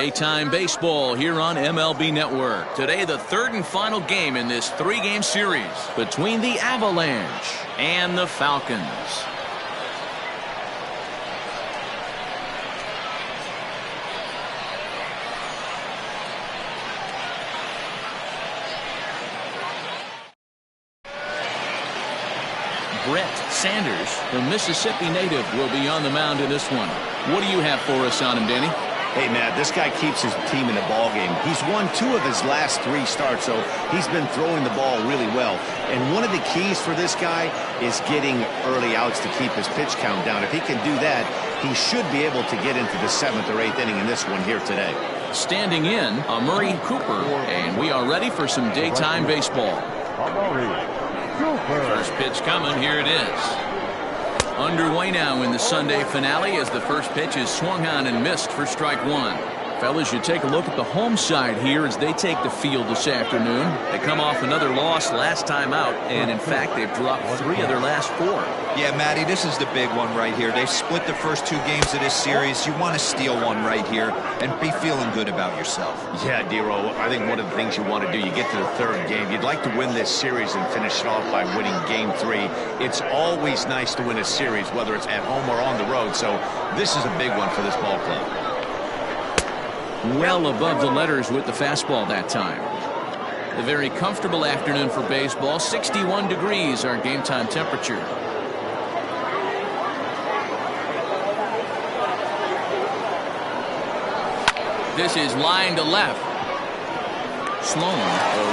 Daytime baseball here on MLB Network. Today, the third and final game in this three-game series between the Avalanche and the Falcons. Brett Sanders, the Mississippi native, will be on the mound in this one. What do you have for us on him, Danny? Hey, Matt, this guy keeps his team in the ball game. He's won 2 of his last 3 starts, so he's been throwing the ball really well. And one of the keys for this guy is getting early outs to keep his pitch count down. If he can do that, he should be able to get into the 7th or 8th inning in this one here today. Standing in, Murray Cooper, and we are ready for some daytime baseball. First pitch coming, here it is. Underway now in the Sunday finale as the first pitch is swung on and missed for strike 1. Fellas, you take a look at the home side here as they take the field this afternoon. They come off another loss last time out, and in fact, they've dropped 3 of their last 4. Yeah, Matty, this is the big one right here. They split the first 2 games of this series. You want to steal one right here and be feeling good about yourself. Yeah, Dero, I think one of the things you want to do, you get to the 3rd game, you'd like to win this series and finish it off by winning game 3. It's always nice to win a series, whether it's at home or on the road, so this is a big one for this ball club. Well above the letters with the fastball that time. A very comfortable afternoon for baseball. 61 degrees our game time temperature. This is line to left. Sloan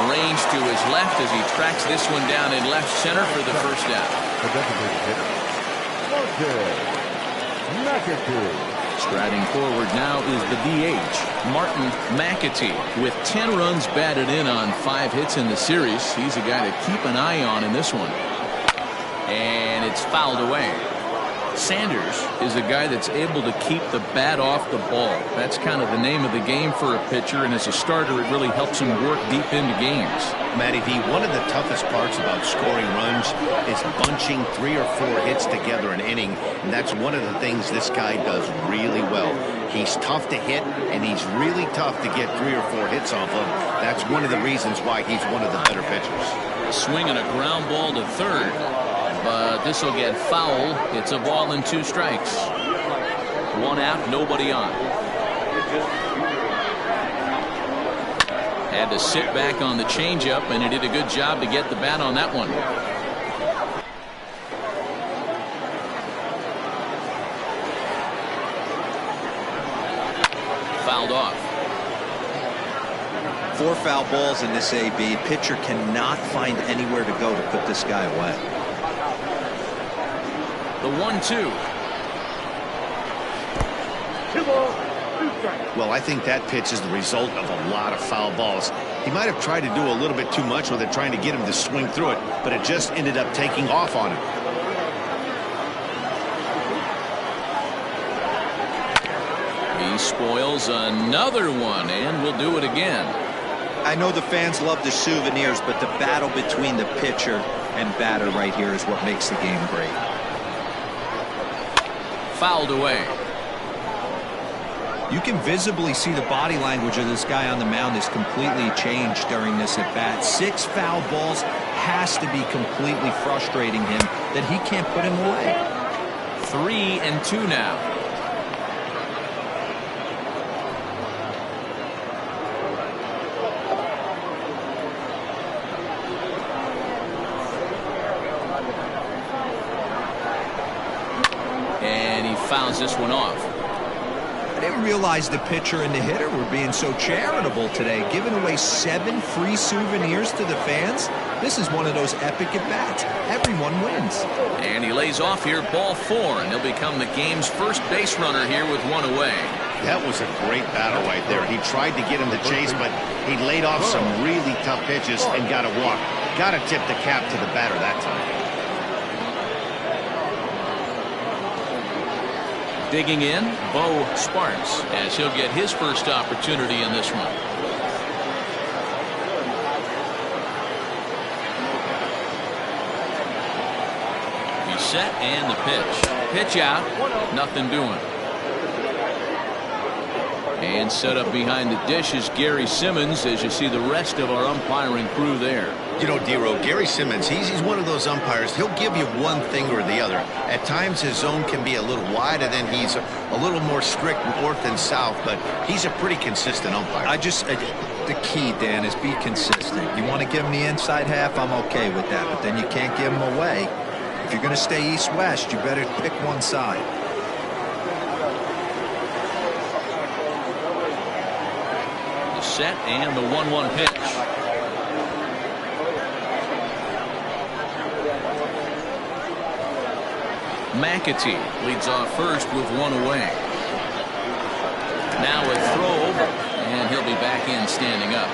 arranged to his left as he tracks this one down in left center for the first out. Striding forward now is the DH, Martin McAtee, with 10 runs batted in on 5 hits in the series. He's a guy to keep an eye on in this one. And it's fouled away. Sanders is a guy that's able to keep the bat off the ball. That's kind of the name of the game for a pitcher, and as a starter, it really helps him work deep into games. Matty V, one of the toughest parts about scoring runs is bunching 3 or 4 hits together an inning, and that's one of the things this guy does really well. He's tough to hit, and he's really tough to get 3 or 4 hits off of. That's one of the reasons why he's one of the better pitchers. Swinging a ground ball to third. But this will get foul. It's a ball and 2 strikes. 1 out, nobody on. Had to sit back on the changeup, and he did a good job to get the bat on that one. Fouled off. 4 foul balls in this AB. Pitcher cannot find anywhere to go to put this guy away. The 1-2. Well, I think that pitch is the result of a lot of foul balls. He might have tried to do a little bit too much with it, trying to get him to swing through it, but it just ended up taking off on him. He spoils another one, and will do it again. I know the fans love the souvenirs, but the battle between the pitcher and batter right here is what makes the game great. Fouled away. You can visibly see the body language of this guy on the mound is completely changed during this at bat. 6 foul balls has to be completely frustrating him that he can't put him away. 3-2 now. Fouls this one off. I didn't realize the pitcher and the hitter were being so charitable today, giving away 7 free souvenirs to the fans. This is one of those epic at-bats. Everyone wins. And he lays off here, ball 4, and he'll become the game's first base runner here with 1 away. That was a great battle right there. He tried to get him to chase, but he laid off some really tough pitches and got a walk. Got to tip the cap to the batter that time. Digging in, Bo Sparks, as he'll get his first opportunity in this one. He's set, and the pitch. Pitch out, nothing doing. And set up behind the dish is Gary Simmons as you see the rest of our umpiring crew there. You know, D-Row, Gary Simmons, he's one of those umpires. He'll give you one thing or the other. At times his zone can be a little wide, and then he's a little more strict north and south, but he's a pretty consistent umpire. The key, Dan, is be consistent. You want to give him the inside half, I'm okay with that, but then you can't give him away. If you're going to stay east-west, you better pick one side. The set and the 1-1 pitch. McAtee leads off first with one away. Now a throw over, and he'll be back in standing up.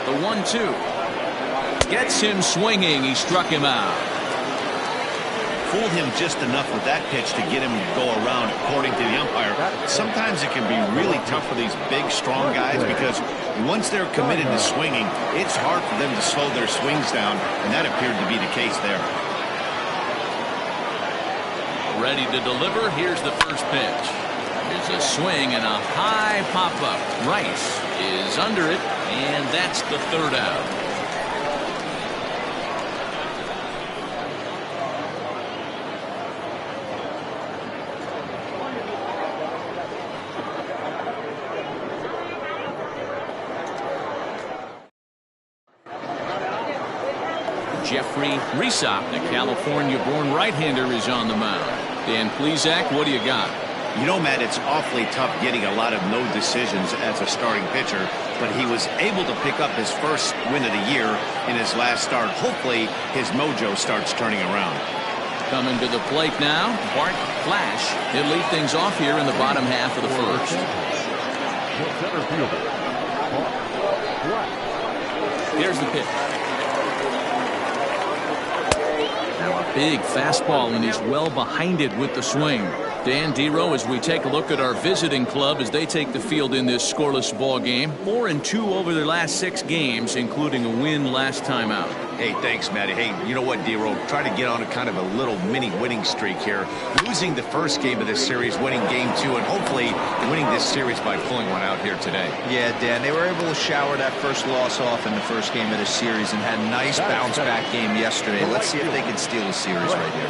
The 1-2 gets him swinging. He struck him out. Fooled him just enough with that pitch to get him to go around, according to the umpire. Sometimes it can be really tough for these big, strong guys because once they're committed to swinging, it's hard for them to slow their swings down, and that appeared to be the case there. Ready to deliver. Here's the first pitch. There's a swing and a high pop-up. Rice is under it, and that's the third out. Jeffrey Reesop, the California-born right-hander, is on the mound. Dan Plesac, what do you got? You know, Matt, it's awfully tough getting a lot of no decisions as a starting pitcher, but he was able to pick up his first win of the year in his last start. Hopefully, his mojo starts turning around. Coming to the plate now, Bart Flash. He'll lead things off here in the bottom half of the first. Here's the pitch. Now a big fastball, and he's well behind it with the swing. Dan, D-Row, as we take a look at our visiting club as they take the field in this scoreless ball game. 4-2 over their last 6 games, including a win last time out. Hey, thanks, Matty. Hey, you know what, D-Row? Try to get on a kind of a little mini winning streak here. Losing the first game of this series, winning game 2, and hopefully winning this series by pulling one out here today. Yeah, Dan, they were able to shower that first loss off in the first game of the series and had a nice bounce-back game yesterday. Let's see if they can steal the series right here.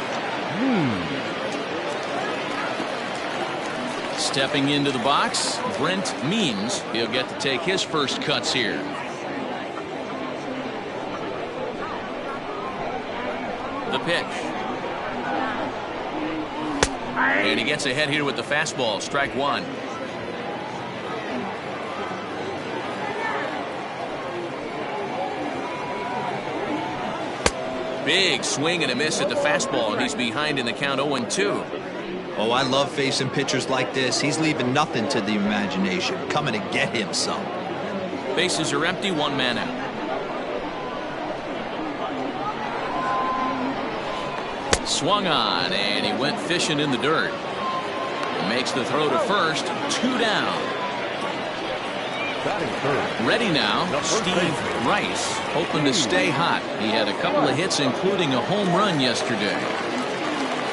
Stepping into the box, Brent Means. He'll get to take his first cuts here. The pitch. And he gets ahead here with the fastball. Strike one. Big swing and a miss at the fastball. He's behind in the count 0-2. Oh, I love facing pitchers like this. He's leaving nothing to the imagination. Coming to get him some. Bases are empty, one man out. Swung on, and he went fishing in the dirt. He makes the throw to first. 2 down. Ready now, Steve Rice, hoping to stay hot. He had a couple of hits, including a home run yesterday.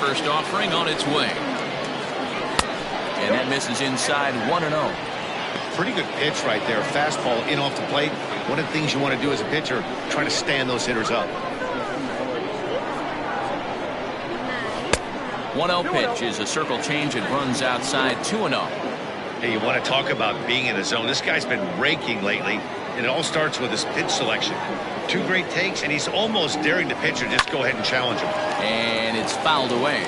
First offering on its way. And that misses inside 1-0. Pretty good pitch right there. Fastball in off the plate. One of the things you want to do as a pitcher, try to stand those hitters up. 1-0 pitch is a circle change. It runs outside 2-0. Hey, you want to talk about being in the zone. This guy's been raking lately, and it all starts with his pitch selection. 2 great takes, and he's almost daring the pitcher just go ahead and challenge him. And it's fouled away.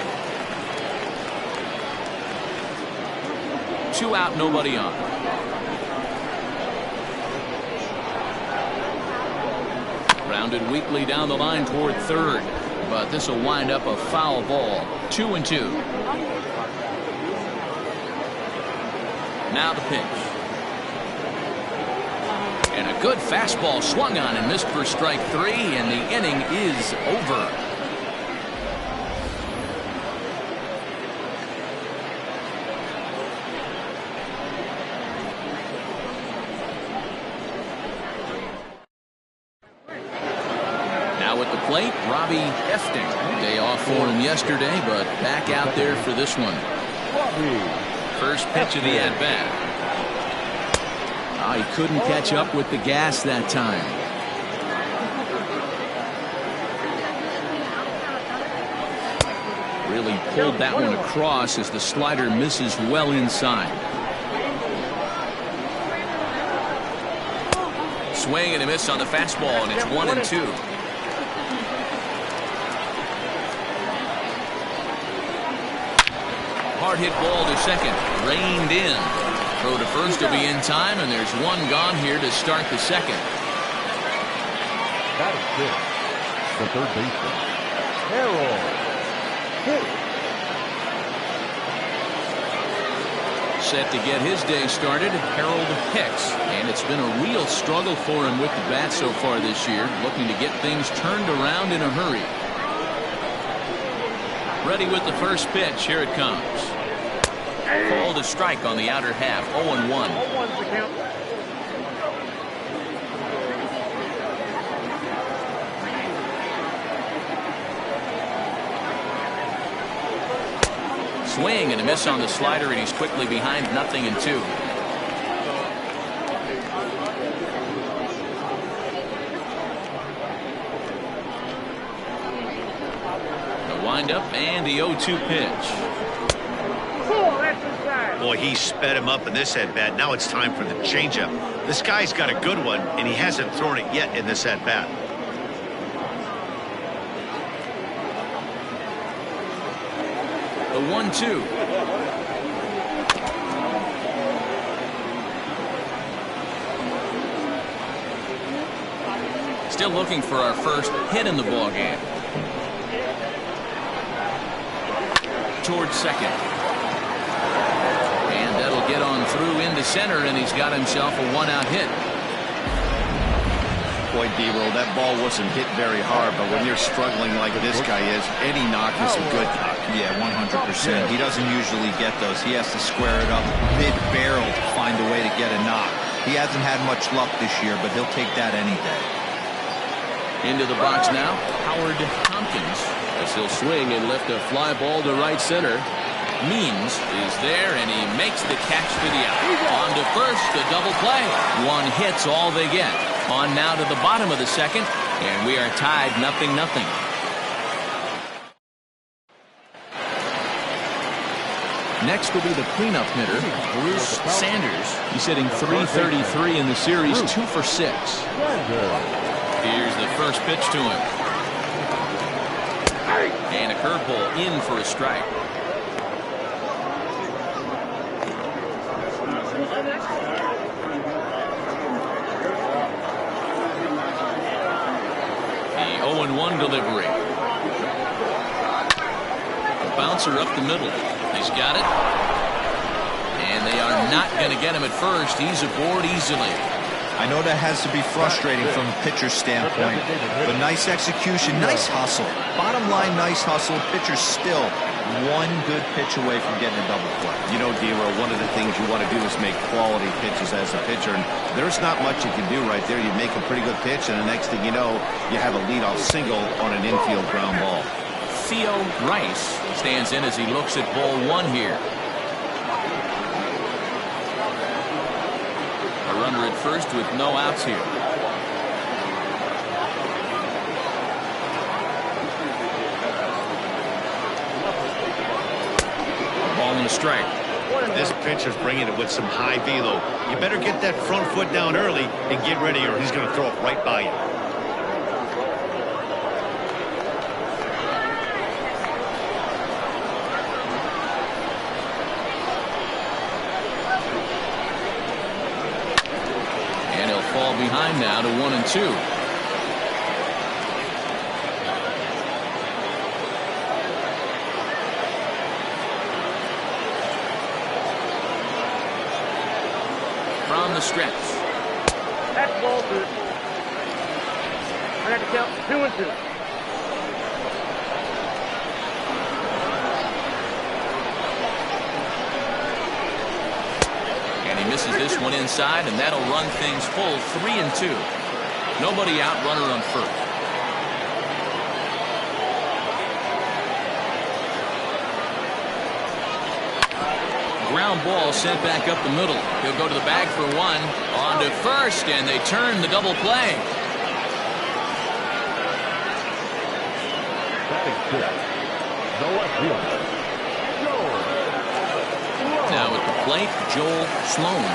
2 out, nobody on. Rounded weakly down the line toward third, but this will wind up a foul ball. 2-2. Now the pitch. And a good fastball swung on and missed for strike 3, and the inning is over. plate, Robbie Efting. Day off for him yesterday, but back out there for this one. First pitch of the at-bat. He couldn't catch up with the gas that time. Really pulled that one across as the slider misses well inside. Swing and a miss on the fastball, and it's 1-2. Hard hit ball to second, reined in. Throw to first will be in time, and there's one gone here to start the second. That is good. The third baseman, Harold Hicks. Set to get his day started, Harold Hicks. And it's been a real struggle for him with the bat so far this year, looking to get things turned around in a hurry. Ready with the first pitch. Here it comes. Called a strike on the outer half. 0-1. Swing and a miss on the slider, and he's quickly behind 0-2. The windup and the 0-2 pitch. Boy, he sped him up in this at-bat. Now it's time for the changeup. This guy's got a good one, and he hasn't thrown it yet in this at-bat. The 1-2. Still looking for our first hit in the ball game. Towards second. And that'll get on through into center, and he's got himself a one-out hit. Boy, D-Roll, that ball wasn't hit very hard, but when you're struggling like this guy is, any knock is a good knock. Yeah, 100%. He doesn't usually get those. He has to square it up mid-barrel to find a way to get a knock. He hasn't had much luck this year, but he'll take that any day. Into the box now, Howard Tompkins, as he'll swing and lift a fly ball to right center. Means is there, and he makes the catch for the out. On to first, a double play. One hit's all they get. On now to the bottom of the second, and we are tied 0-0. Next will be the cleanup hitter, Bruce Sanders. He's hitting .333 in the series, 2 for 6. Here's the first pitch to him. And a curveball in for a strike. The 0-1 delivery. A bouncer up the middle. He's got it. And they are not going to get him at first. He's aboard easily. I know that has to be frustrating from a pitcher's standpoint, but nice execution, nice hustle. Bottom line, nice hustle. Pitcher's still one good pitch away from getting a double play. You know, D-Roll, one of the things you want to do is make quality pitches as a pitcher, and there's not much you can do right there. You make a pretty good pitch, and the next thing you know, you have a leadoff single on an infield ground ball. Theo Rice stands in as he looks at ball one here. A runner at first with no outs here. A ball and a strike. This pitcher's bringing it with some high velo. You better get that front foot down early and get ready, or he's going to throw it right by you. Fall behind now to 1-2. From the stretch. That's ball good. I got to count 2-2. Misses this one inside, and that'll run things full 3-2. Nobody out, runner on first. ground ball sent back up the middle. He'll go to the bag for one. On to first, and they turn the double play. Batting fifth, the left fielder, Joel. Now at the plate, Joel Sloan.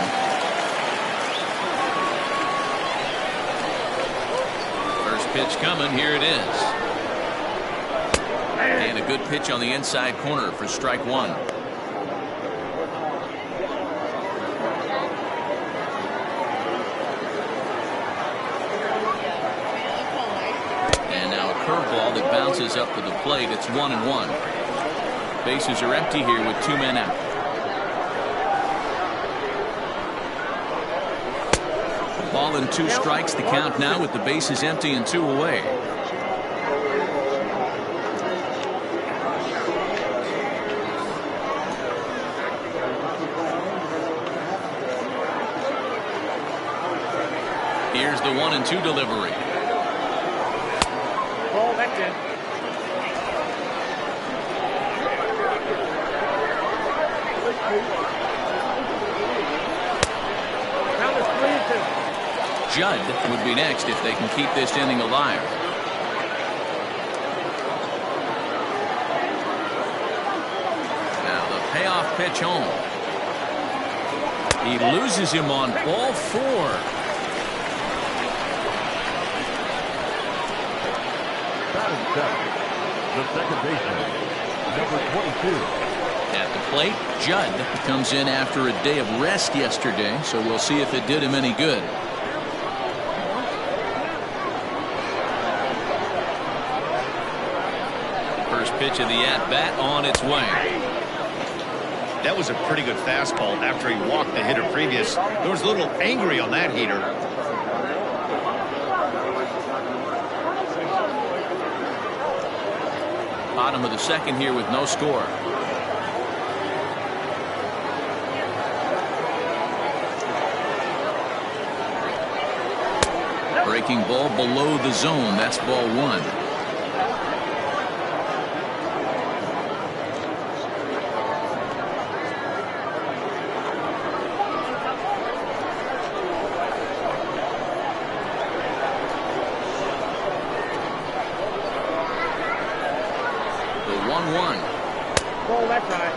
First pitch coming. Here it is. And a good pitch on the inside corner for strike one. And now a curveball that bounces up to the plate. It's 1-1. Bases are empty here with 2 men out. Ball and 2 strikes. The count now with the bases empty and 2 away. Here's the 1-2 delivery. Ball, that's it. Count is 3-2. Judd would be next if they can keep this inning alive. Now the payoff pitch home. He loses him on ball 4. Batting seventh, the second baseman, number 22. At the plate, Judd comes in after a day of rest yesterday, so we'll see if it did him any good. First pitch of the at-bat on its way. That was a pretty good fastball after he walked the hitter previous. There was a little angry on that heater. Bottom of the second here with no score. Breaking ball below the zone. That's ball 1. The 1-1. Ball, that's right.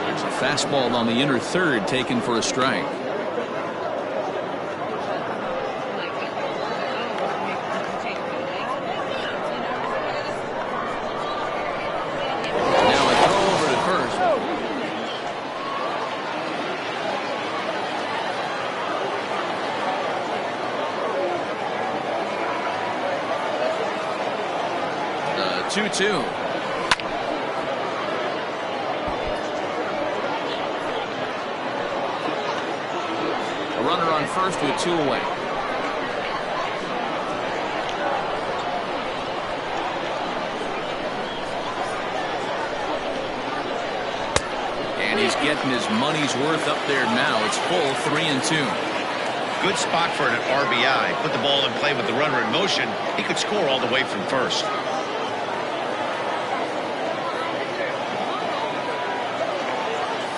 There's a fastball on the inner third taken for a strike. Now a throw over to first. The 2-2. A runner on first with 2 away. And he's getting his money's worth up there now. It's full 3-2. Good spot for an RBI. Put the ball in play with the runner in motion. He could score all the way from first.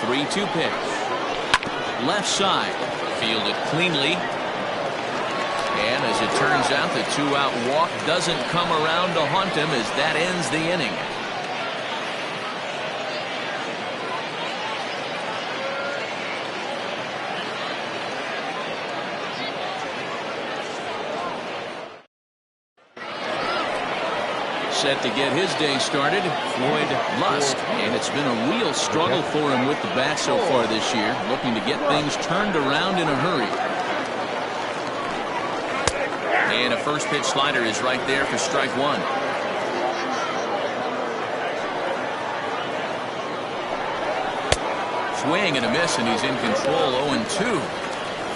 3-2 pitch. Left side. Fielded cleanly. And as it turns out, the 2-out walk doesn't come around to haunt him as that ends the inning. Set to get his day started, Floyd Lusk, and it's been a real struggle for him with the bat so far this year, looking to get things turned around in a hurry. And a first pitch slider is right there for strike 1. Swing and a miss, and he's in control. 0-2.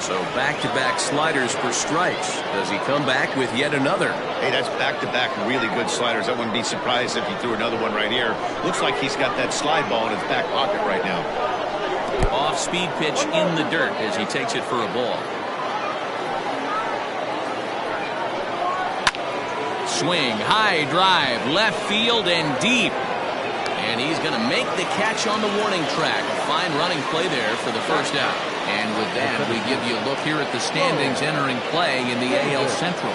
So back-to-back sliders for strikes. Does he come back with yet another? Hey, that's back-to-back really good sliders. I wouldn't be surprised if he threw another one right here. Looks like he's got that slide ball in his back pocket right now. Off-speed pitch in the dirt as he takes it for a ball. Swing, high drive, left field and deep. And he's going to make the catch on the warning track. A fine running play there for the first out. And with that, we give you a look here at the standings entering play in the AL Central.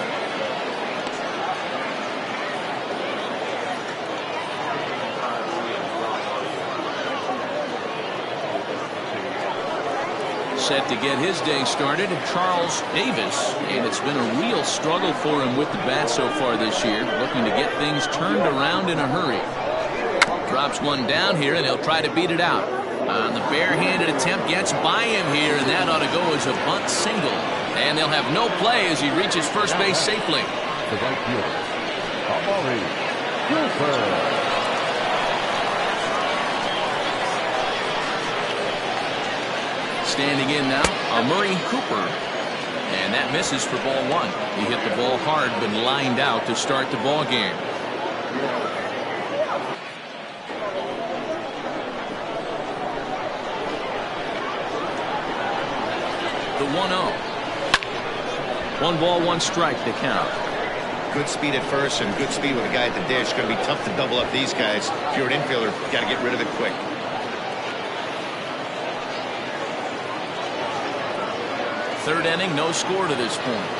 Set to get his day started, Charles Davis, and it's been a real struggle for him with the bat so far this year, looking to get things turned around in a hurry. Drops one down here, and he'll try to beat it out. On the barehanded attempt, gets by him here, and that ought to go as a bunt single. And they'll have no play as he reaches first base safely. The right fielder, Amari Cooper. Standing in now, Amari Cooper. And that misses for ball one. He hit the ball hard, but lined out to start the ball game. The 1-0. 1 ball, 1 strike to count. Good speed at first and good speed with a guy at the dish. Going to be tough to double up these guys. If you're an infielder, got to get rid of it quick. Third inning, no score to this point.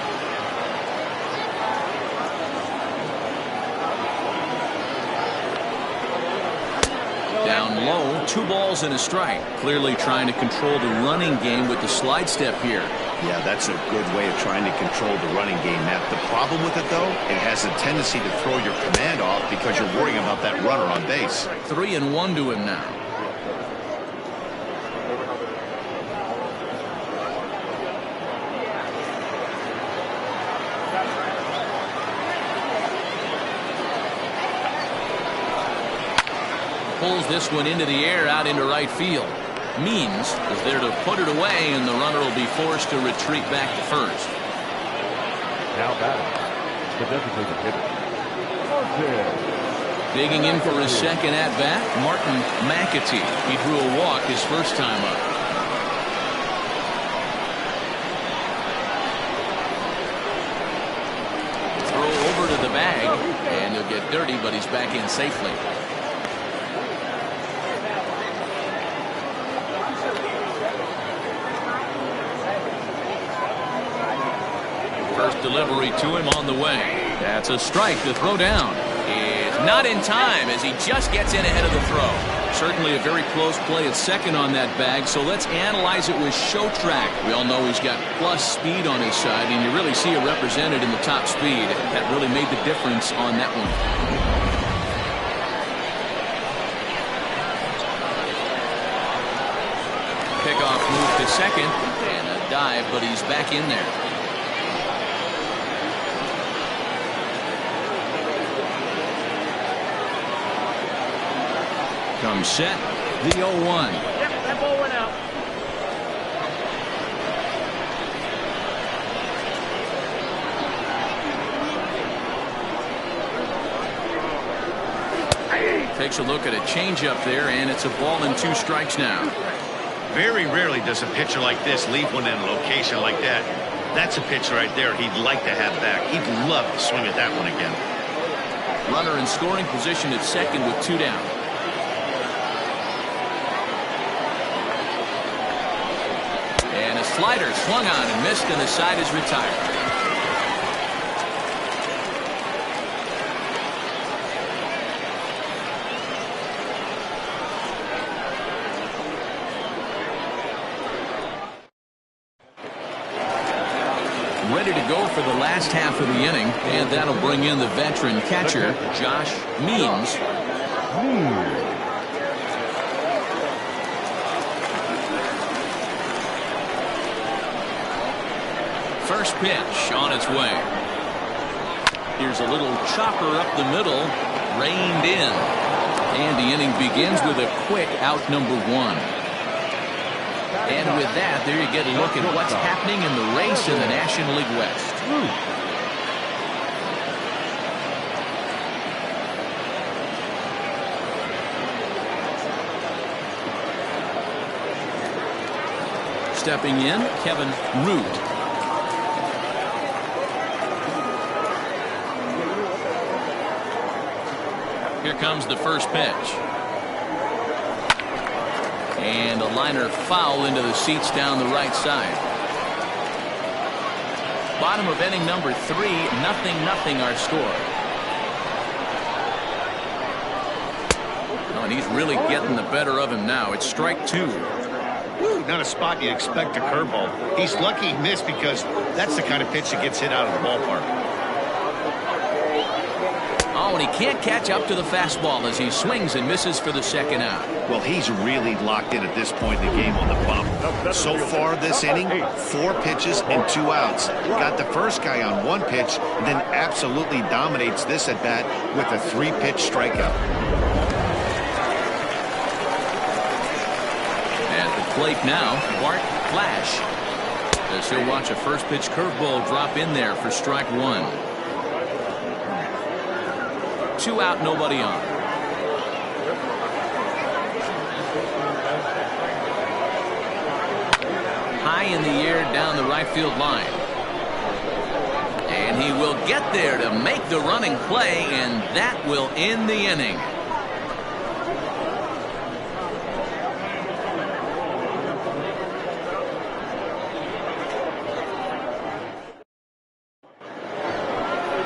Down low, 2 balls and a strike. Clearly trying to control the running game with the slide step here. Yeah, that's a good way of trying to control the running game, Matt. The problem with it, though, it has a tendency to throw your command off because you're worrying about that runner on base. 3-1 to him now. Pulls this one into the air out into right field. Means is there to put it away, and the runner will be forced to retreat back to first. Now batting, the designated hitter, Martin. Digging in for his second at bat, Martin McAtee. He drew a walk his first time up. Throw over to the bag, and he'll get dirty, but he's back in safely. First delivery to him on the way. That's a strike. The throw down is not in time as he just gets in ahead of the throw. Certainly a very close play at second on that bag, so let's analyze it with show track. We all know he's got plus speed on his side, and you really see it represented in the top speed. That really made the difference on that one. Pickoff move to second, and a dive, but he's back in there. Comes set, the 0-1. Yep, that ball went out. Takes a look at a changeup there, and it's a ball and 2 strikes now. Very rarely does a pitcher like this leave one in a location like that. That's a pitch right there he'd like to have back. He'd love to swing at that one again. Runner in scoring position at second with 2 down. And a slider swung on and missed, and the side is retired. Ready to go for the last half of the inning, and that'll bring in the veteran catcher, Josh Means. First pitch on its way. Here's a little chopper up the middle, reined in. And the inning begins with a quick out number 1. And with that, there you get a look at what's happening in the race in the National League West. Stepping in, Kevin Root. Here comes the first pitch. And a liner foul into the seats down the right side. Bottom of inning number 3, 0-0 our score. Oh, and he's really getting the better of him now. It's strike 2. Not a spot you'd expect a curveball. He's lucky he missed because that's the kind of pitch that gets hit out of the ballpark. Oh, and he can't catch up to the fastball as he swings and misses for the second out. Well, he's really locked in at this point in the game on the bump. So far this inning, 4 pitches and 2 outs. Got the first guy on 1 pitch, and then absolutely dominates this at bat with a 3-pitch strikeout. At the plate now, Bart Flash. As he'll watch a first pitch curveball drop in there for strike 1. 2 out, nobody on. High in the air down the right field line. And he will get there to make the running play, and that will end the inning.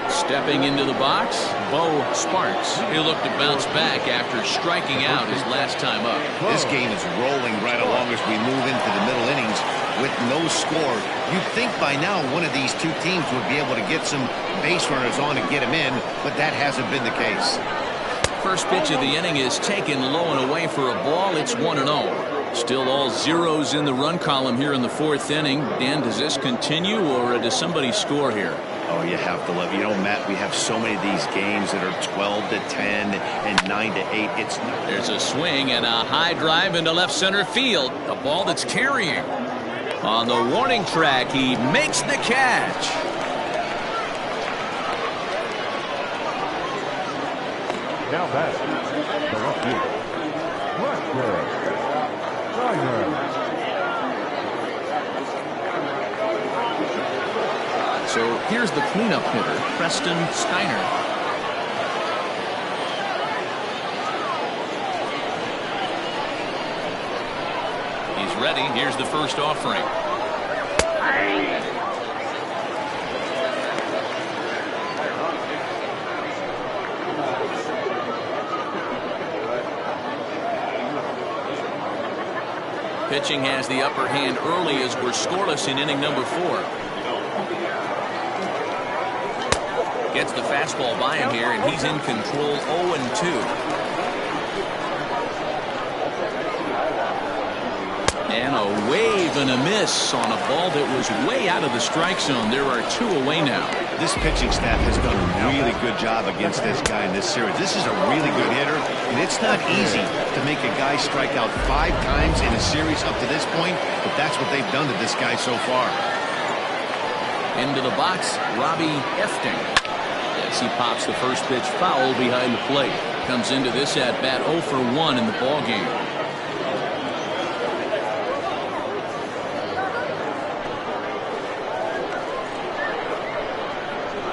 Stepping into the box, Bo Sparks. He'll look to bounce back after striking out his last time up. This game is rolling right along as we move into the middle innings with no score. You'd think by now one of these 2 teams would be able to get some base runners on and get them in, but that hasn't been the case. First pitch of the inning is taken low and away for a ball. It's 1-0. Still all zeros in the run column here in the 4th inning. Dan, does this continue or does somebody score here? Oh, you have to love. You know, Matt, we have so many of these games that are 12-10 and 9-8. There's a swing and a high drive into left center field. A ball that's carrying. On the warning track, he makes the catch. Now back, the lefty, So here's the cleanup hitter, Preston Steiner. He's ready. Here's the first offering. Pitching has the upper hand early as we're scoreless in inning number 4. Gets the fastball by him here, and he's in control 0-2. And a wave and a miss on a ball that was way out of the strike zone. There are 2 away now. This pitching staff has done a really good job against this guy in this series. This is a really good hitter, and it's not easy to make a guy strike out 5 times in a series up to this point, but that's what they've done to this guy so far. Into the box, Robbie Efting. As he pops the first pitch foul behind the plate. Comes into this at bat 0 for 1 in the ball game.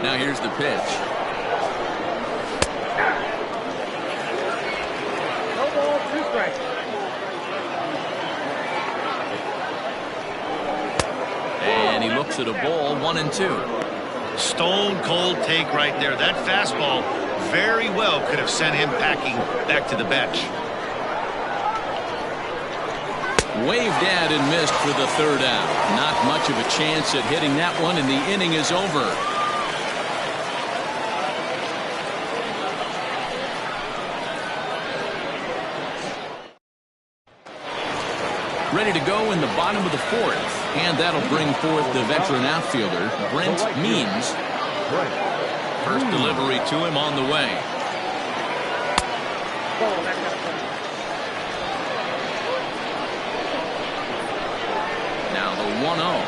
Now here's the pitch. No ball, 2 strikes. And he looks at a ball, 1-2. Stone cold take right there. That fastball very well could have sent him packing back to the bench. Waved at and missed for the 3rd out. Not much of a chance at hitting that one, and the inning is over. Ready to go in the bottom of the 4th. And that'll bring forth the veteran outfielder, Brent Means. First delivery to him on the way. 1-0.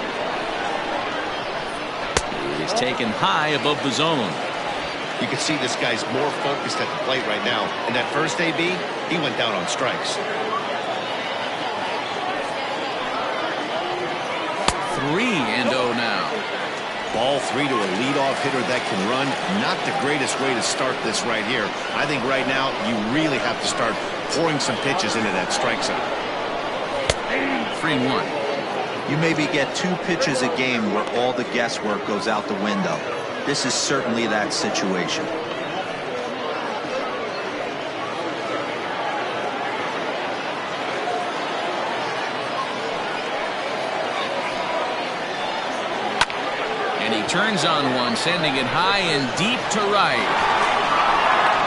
He's taken high above the zone. You can see this guy's more focused at the plate right now. In that first AB, he went down on strikes. 3-0 now. Ball 3 to a leadoff hitter that can run. Not the greatest way to start this right here. I think right now you really have to start pouring some pitches into that strike zone. 3-1. You maybe get 2 pitches a game where all the guesswork goes out the window. This is certainly that situation. And he turns on one, sending it high and deep to right.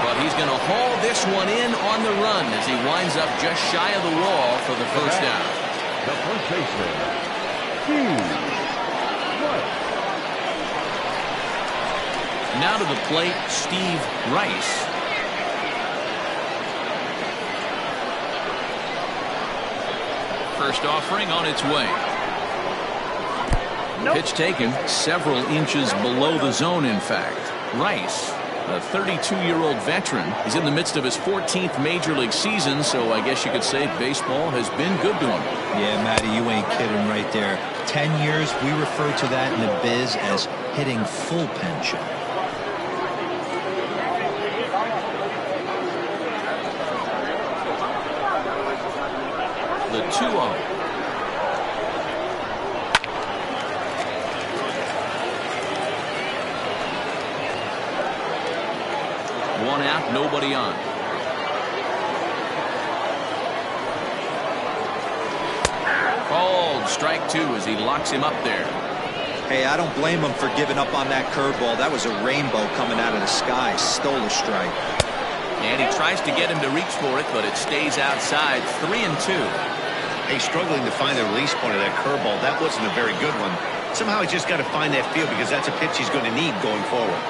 But he's going to haul this one in on the run as he winds up just shy of the wall for the first down. The first baseman, Steve Rice. Now to the plate, Steve Rice. First offering on its way. Nope. Pitch taken several inches below the zone, in fact. Rice, a 32-year-old veteran, is in the midst of his 14th Major League season, so I guess you could say baseball has been good to him. Yeah, Matty, you ain't kidding right there. 10 years, we refer to that in the biz as hitting full pension. The 2-0. One out, nobody on. Called strike 2 as he locks him up there. Hey, I don't blame him for giving up on that curveball. That was a rainbow coming out of the sky. Stole a strike. And he tries to get him to reach for it, but it stays outside. 3-2. Hey, struggling to find the release point of that curveball. That wasn't a very good one. Somehow he's just got to find that feel because that's a pitch he's going to need going forward.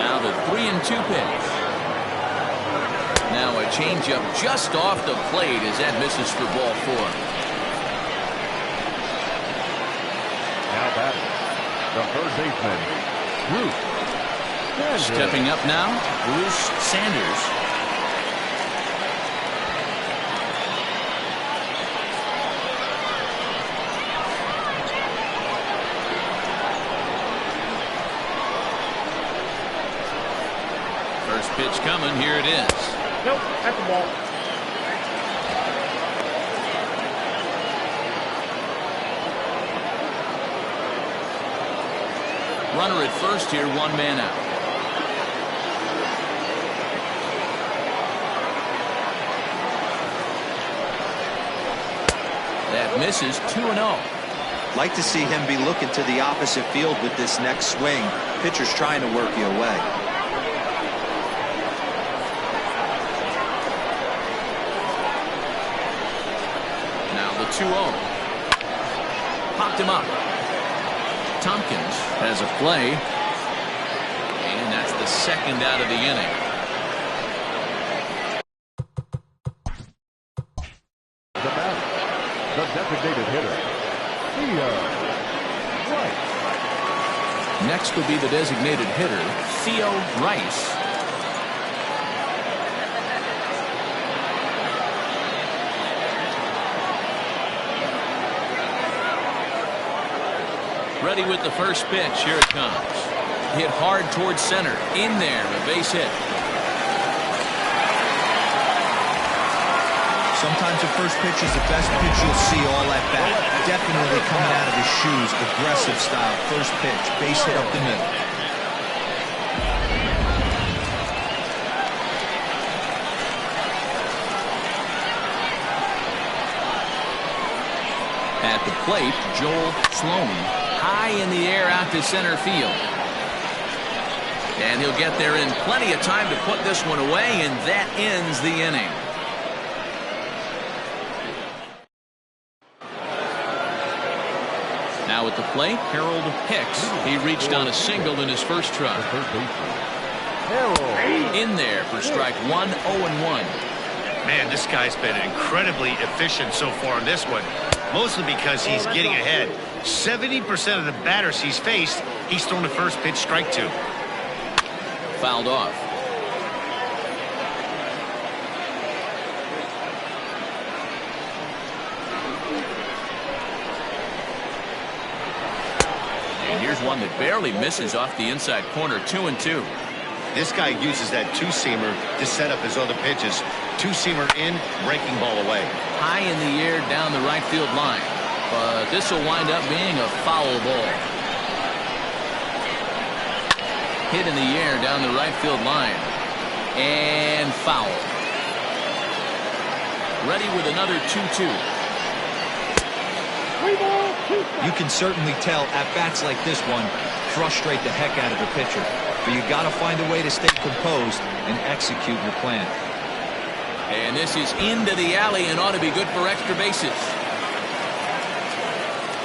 Now the 3-2 pitch. Now a changeup just off the plate as that misses for ball 4. Now batting, the third baseman, Bruce Sanders. Stepping up now, Bruce Sanders. First pitch coming, here it is. Nope, that's the ball. Runner at first here, 1 man out. That misses. 2-0. Like to see him be looking to the opposite field with this next swing. Pitcher's trying to work you away. Now the 2-0. Popped him up. Tompkins has a play. And that's the second out of the inning. The batter, the designated hitter, Theo Rice. Next will be the designated hitter, Theo Rice. Ready with the first pitch. Here it comes. Hit hard towards center. In there, a base hit. Sometimes the first pitch is the best pitch you'll see all at bat. Definitely coming out of his shoes. Aggressive style. First pitch. Base hit up the middle. At the plate, Joel Sloan. High in the air out to center field. And he'll get there in plenty of time to put this one away, and that ends the inning. Now at the plate, Harold Hicks. He reached on a single in his first try. The third baseman, Harold. In there for strike 1, 0-1. Man, this guy's been incredibly efficient so far in this one, mostly because he's getting ahead. 70% of the batters he's faced, he's thrown the first pitch strike to. Fouled off. And here's one that barely misses off the inside corner. 2-2. This guy uses that two-seamer to set up his other pitches. Two-seamer in, breaking ball away. High in the air down the right field line. But this will wind up being a foul ball. Hit in the air down the right field line. And foul. Ready with another 2-2. You can certainly tell at-bats like this one frustrate the heck out of the pitcher. But you got to find a way to stay composed and execute your plan. And this is into the alley and ought to be good for extra bases.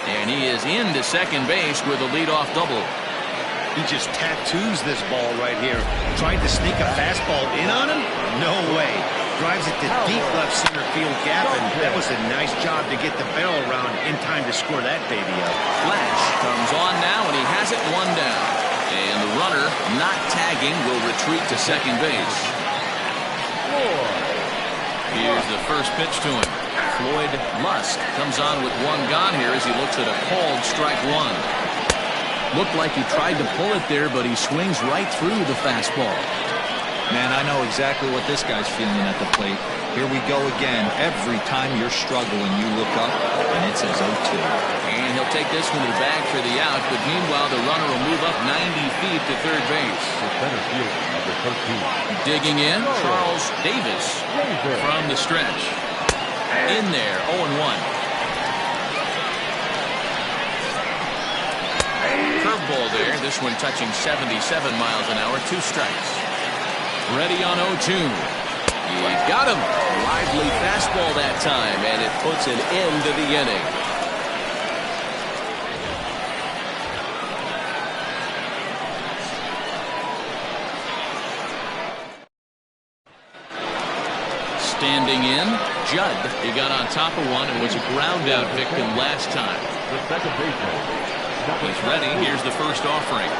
And he is into second base with a leadoff double. He just tattoos this ball right here. Tried to sneak a fastball in on him? No way. Drives it to deep left center field gap, and that was a nice job to get the barrel around in time to score that baby up. Flash comes on now, and he has it one down. And the runner, not tagging, will retreat to second base. Here's the first pitch to him. Floyd Lusk comes on with one gone here as he looks at a called strike one. Looked like he tried to pull it there, but he swings right through the fastball. Man, I know exactly what this guy's feeling at the plate. Here we go again. Every time you're struggling, you look up, and it says 0-2. And he'll take this one to the bag for the out, but meanwhile, the runner will move up 90 feet to third base. The center fielder, number 13. Digging in, Charles Davis from the stretch. In there, 0-1. Curveball there, this one touching 77 miles an hour, 2 strikes. Ready on 0-2. He got him. Lively fastball that time, and it puts an end to the inning. Standing in, Judd. He got on top of one and was a ground out victim last time. The second baseman. He's ready. Here's the first offering.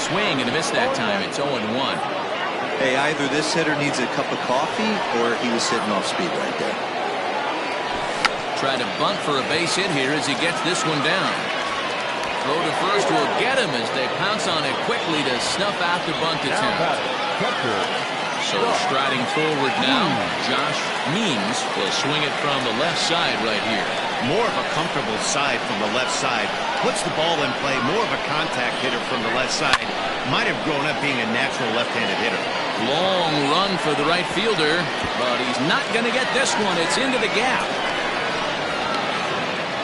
Swing and a miss that time. It's 0-1. Hey, either this hitter needs a cup of coffee or he was sitting off speed right there. Try to bunt for a base hit here as he gets this one down. Throw to first will get him as they pounce on it quickly to snuff out the bunt attempt. So striding forward now, Josh Means will swing it from the left side right here. More of a comfortable side from the left side. Puts the ball in play. More of a contact hitter from the left side. Might have grown up being a natural left-handed hitter. Long run for the right fielder, but he's not going to get this one. It's into the gap.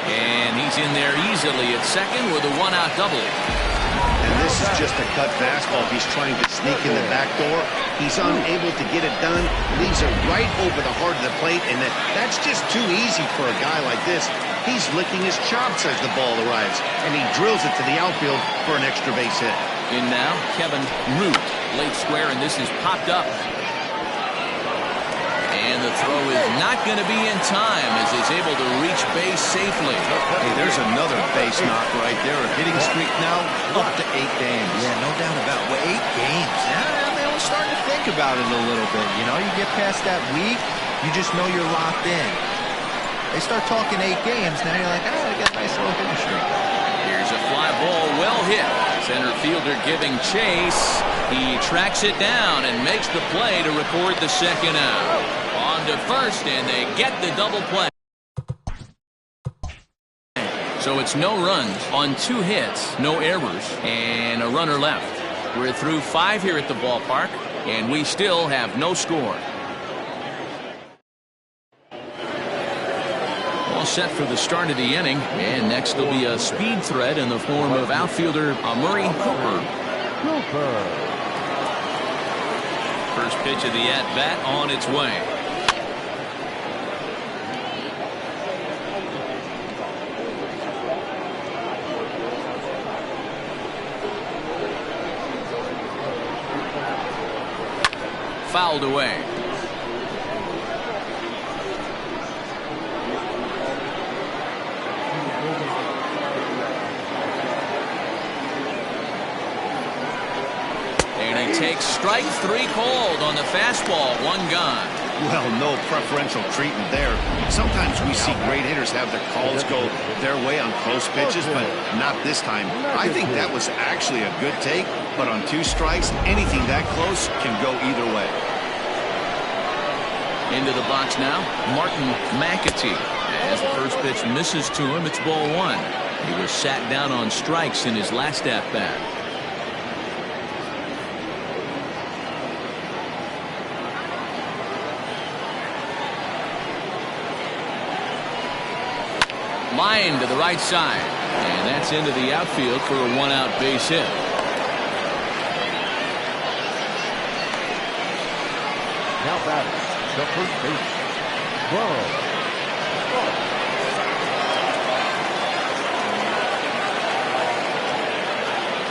And he's in there easily at second with a one-out double. And this is just a cut fastball. He's trying to sneak in the back door. He's unable to get it done. Leaves it right over the heart of the plate, and that's just too easy for a guy like this. He's licking his chops as the ball arrives, and he drills it to the outfield for an extra base hit. In now, Kevin Root. Late square, and this is popped up. And the throw is not going to be in time as he's able to reach base safely. Hey, there's another base knock right there. A hitting streak now up to 8 games. Yeah, no doubt about it. Well, 8 games. Now they're starting to think about it a little bit. You know, you get past that week, you just know you're locked in. They start talking 8 games, now you're like, oh, I got a nice little hitting streak. Here's a fly ball, well hit. Center fielder giving chase. He tracks it down and makes the play to record the second out. On to first, and they get the double play. So it's no runs on 2 hits, no errors, and a runner left. We're through 5 here at the ballpark, and we still have no score. All set for the start of the inning, and next will be a speed threat in the form of outfielder Amari Cooper. First pitch of the at-bat on its way. Fouled away. takes strike 3 called on the fastball. 1 gone. Well, no preferential treatment there. Sometimes we see great hitters have their calls go their way on close pitches, but not this time. I think that was actually a good take, but on 2 strikes, anything that close can go either way. Into the box now, Martin McAtee. As the first pitch misses to him, it's ball 1. He was sat down on strikes in his last at-bat. Line to the right side, and that's into the outfield for a 1-out base hit. Now batting, the first base, Bo.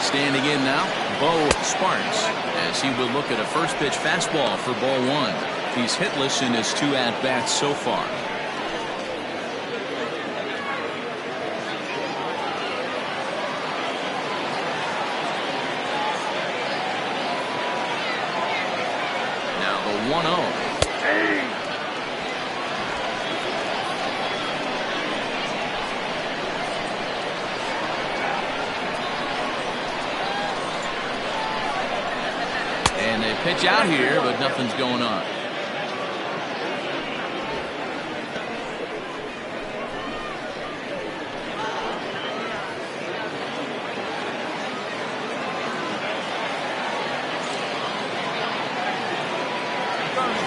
Standing in now, Bo Sparks, as he will look at a first pitch fastball for ball 1. He's hitless in his 2 at-bats so far. Now the 1-0. And they pitch out here, but nothing's going on.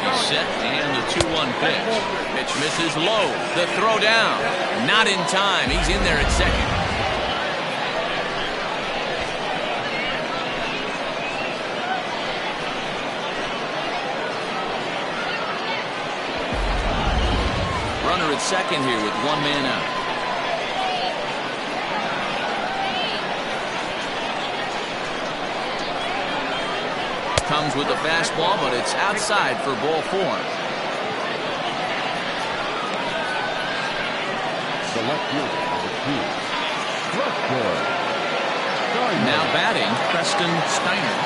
He's set, and the 2-1 pitch. Pitch misses low. The throw down. Not in time. He's in there at second. Runner at second here with 1 man out. Comes with the fastball, but it's outside for ball 4. Select fielder number 2. Now batting, Preston Steiner.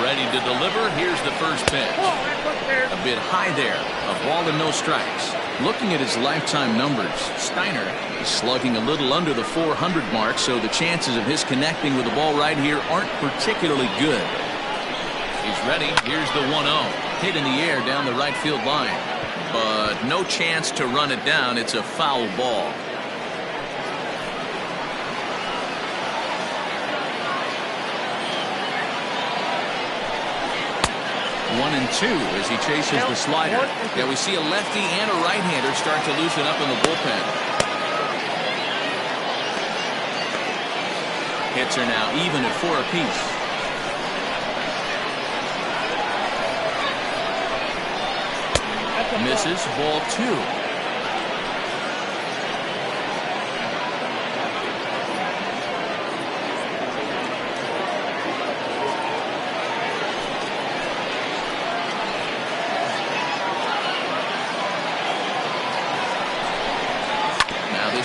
Ready to deliver. Here's the first pitch. A bit high there. A ball and no strikes. Looking at his lifetime numbers, Steiner is slugging a little under the 400 mark, so the chances of his connecting with the ball right here aren't particularly good. He's ready. Here's the 1-0. Hit in the air down the right field line, but no chance to run it down. It's a foul ball. 1-2 as he chases the slider. Yeah, we see a lefty and a right-hander start to loosen up in the bullpen. Hits are now even at 4 apiece. Misses, ball 2.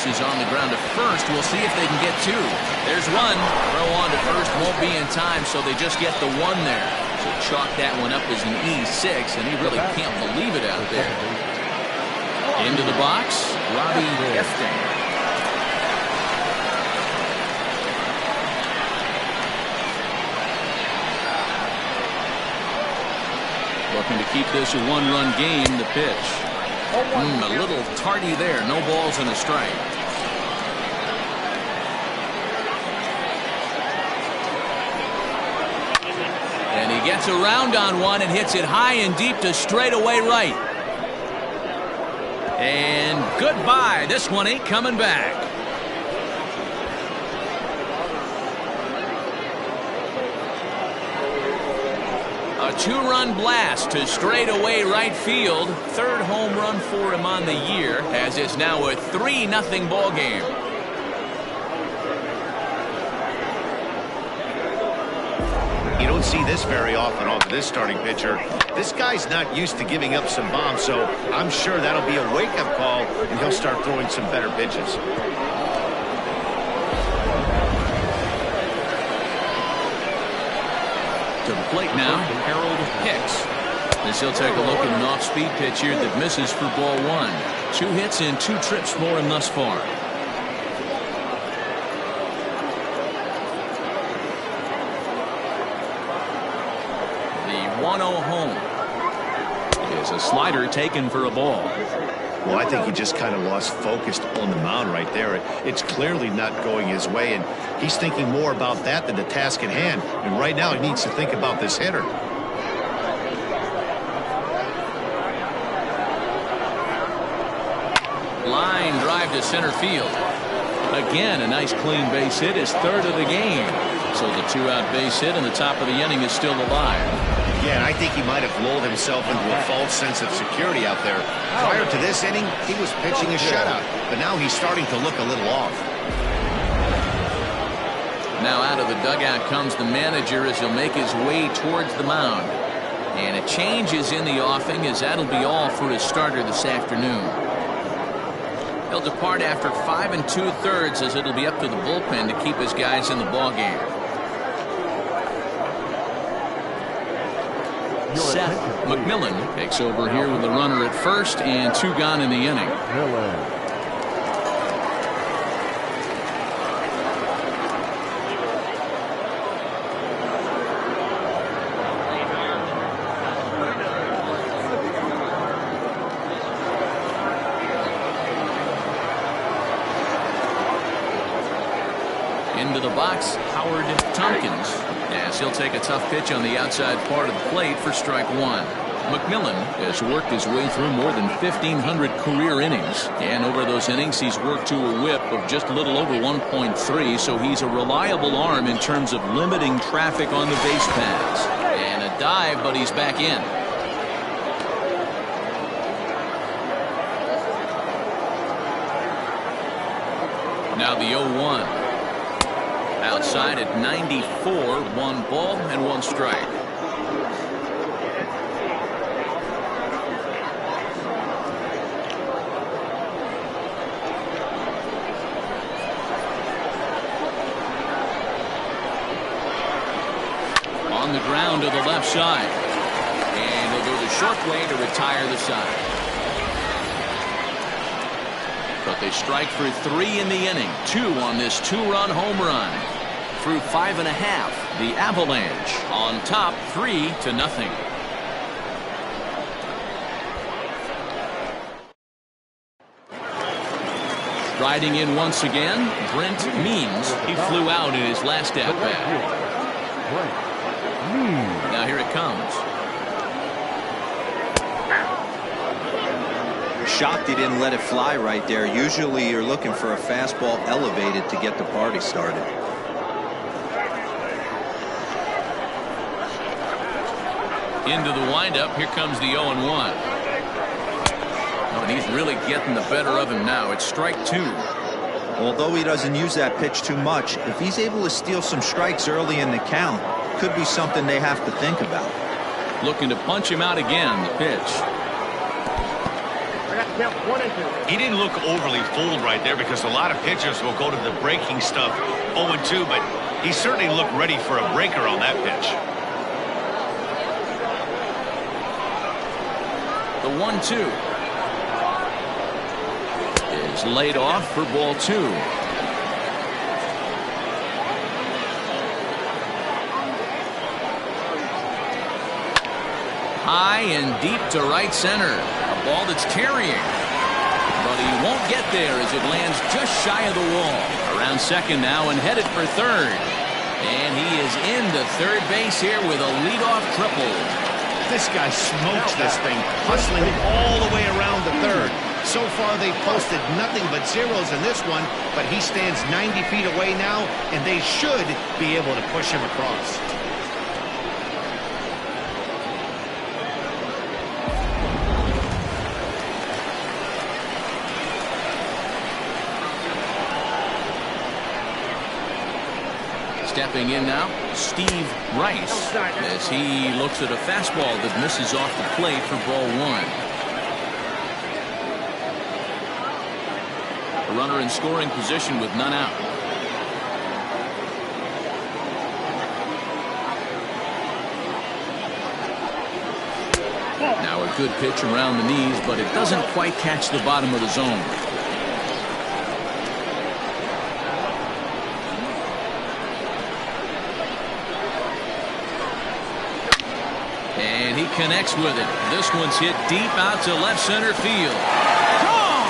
Is on the ground to first. We'll see if they can get 2. There's 1. Throw on to first won't be in time, so they just get the 1 there. So chalk that one up as an E6, and he really can't believe it out there. Into the box, Robbie Efton. Looking to keep this a 1-run game. The pitch. A little tardy there. No balls and a strike. And he gets around on one and hits it high and deep to straightaway right. And goodbye. This one ain't coming back. A 2-run blast to straightaway right field. 3rd home run for him on the year, as it's now a 3-0 ball game. You don't see this very often off of this starting pitcher. This guy's not used to giving up some bombs, so I'm sure that'll be a wake-up call, and he'll start throwing some better pitches. To the plate now, Harold Hicks. As he'll take a look at an off-speed pitch here that misses for ball one. 2 hits and 2 trips for him thus far. The 1-0 home is a slider taken for a ball. Well, I think he just kind of lost focus on the mound right there. It's clearly not going his way, and he's thinking more about that than the task at hand. And right now he needs to think about this hitter. Line drive to center field. Again, a nice clean base hit, his 3rd of the game. So the 2-out base hit in the top of the inning is still alive. Yeah, and I think he might have lulled himself into a false sense of security out there. Prior to this inning, he was pitching a shutout, but now he's starting to look a little off. Now out of the dugout comes the manager as he'll make his way towards the mound. And a change is in the offing, as that'll be all for his starter this afternoon. He'll depart after 5 2/3, as it'll be up to the bullpen to keep his guys in the ballgame. Seth McMillan takes over here with a runner at first and 2 gone in the inning. Into the box, Howard Tompkins, as he'll take a tough pitch on the outside part of the plate for strike 1. McMillan has worked his way through more than 1,500 career innings, and over those innings he's worked to a whip of just a little over 1.3, so he's a reliable arm in terms of limiting traffic on the base paths. And a dive, but he's back in. Now the 0-1. Outside at 94, 1 ball and 1 strike. On the ground to the left side. And he'll go the short way to retire the side. But they strike for 3 in the inning. 2 on this 2-run home run. Through 5 1/2, the Avalanche on top 3-0. Riding in once again, Brent Means. He flew out in his last at-bat. Now here it comes. Shocked he didn't let it fly right there. Usually you're looking for a fastball elevated to get the party started. Into the windup, here comes the 0-1. Oh, and he's really getting the better of him now. It's strike 2. Although he doesn't use that pitch too much, if he's able to steal some strikes early in the count, could be something they have to think about. Looking to punch him out again, the pitch. He didn't look overly fooled right there, because a lot of pitchers will go to the breaking stuff 0-2, but he certainly looked ready for a breaker on that pitch. The 1-2 is laid off for ball 2. High and deep to right center. A ball that's carrying. But he won't get there as it lands just shy of the wall. Around second now and headed for third. And he is into third base here with a leadoff triple. This guy smokes this thing, hustling all the way around the third. So far, they've posted nothing but zeros in this one, but he stands 90 feet away now, and they should be able to push him across. Stepping in now, Steve Rice, as he looks at a fastball that misses off the plate for ball one. A runner in scoring position with none out. Now a good pitch around the knees, but it doesn't quite catch the bottom of the zone. And he connects with it. This one's hit deep out to left center field. Gone!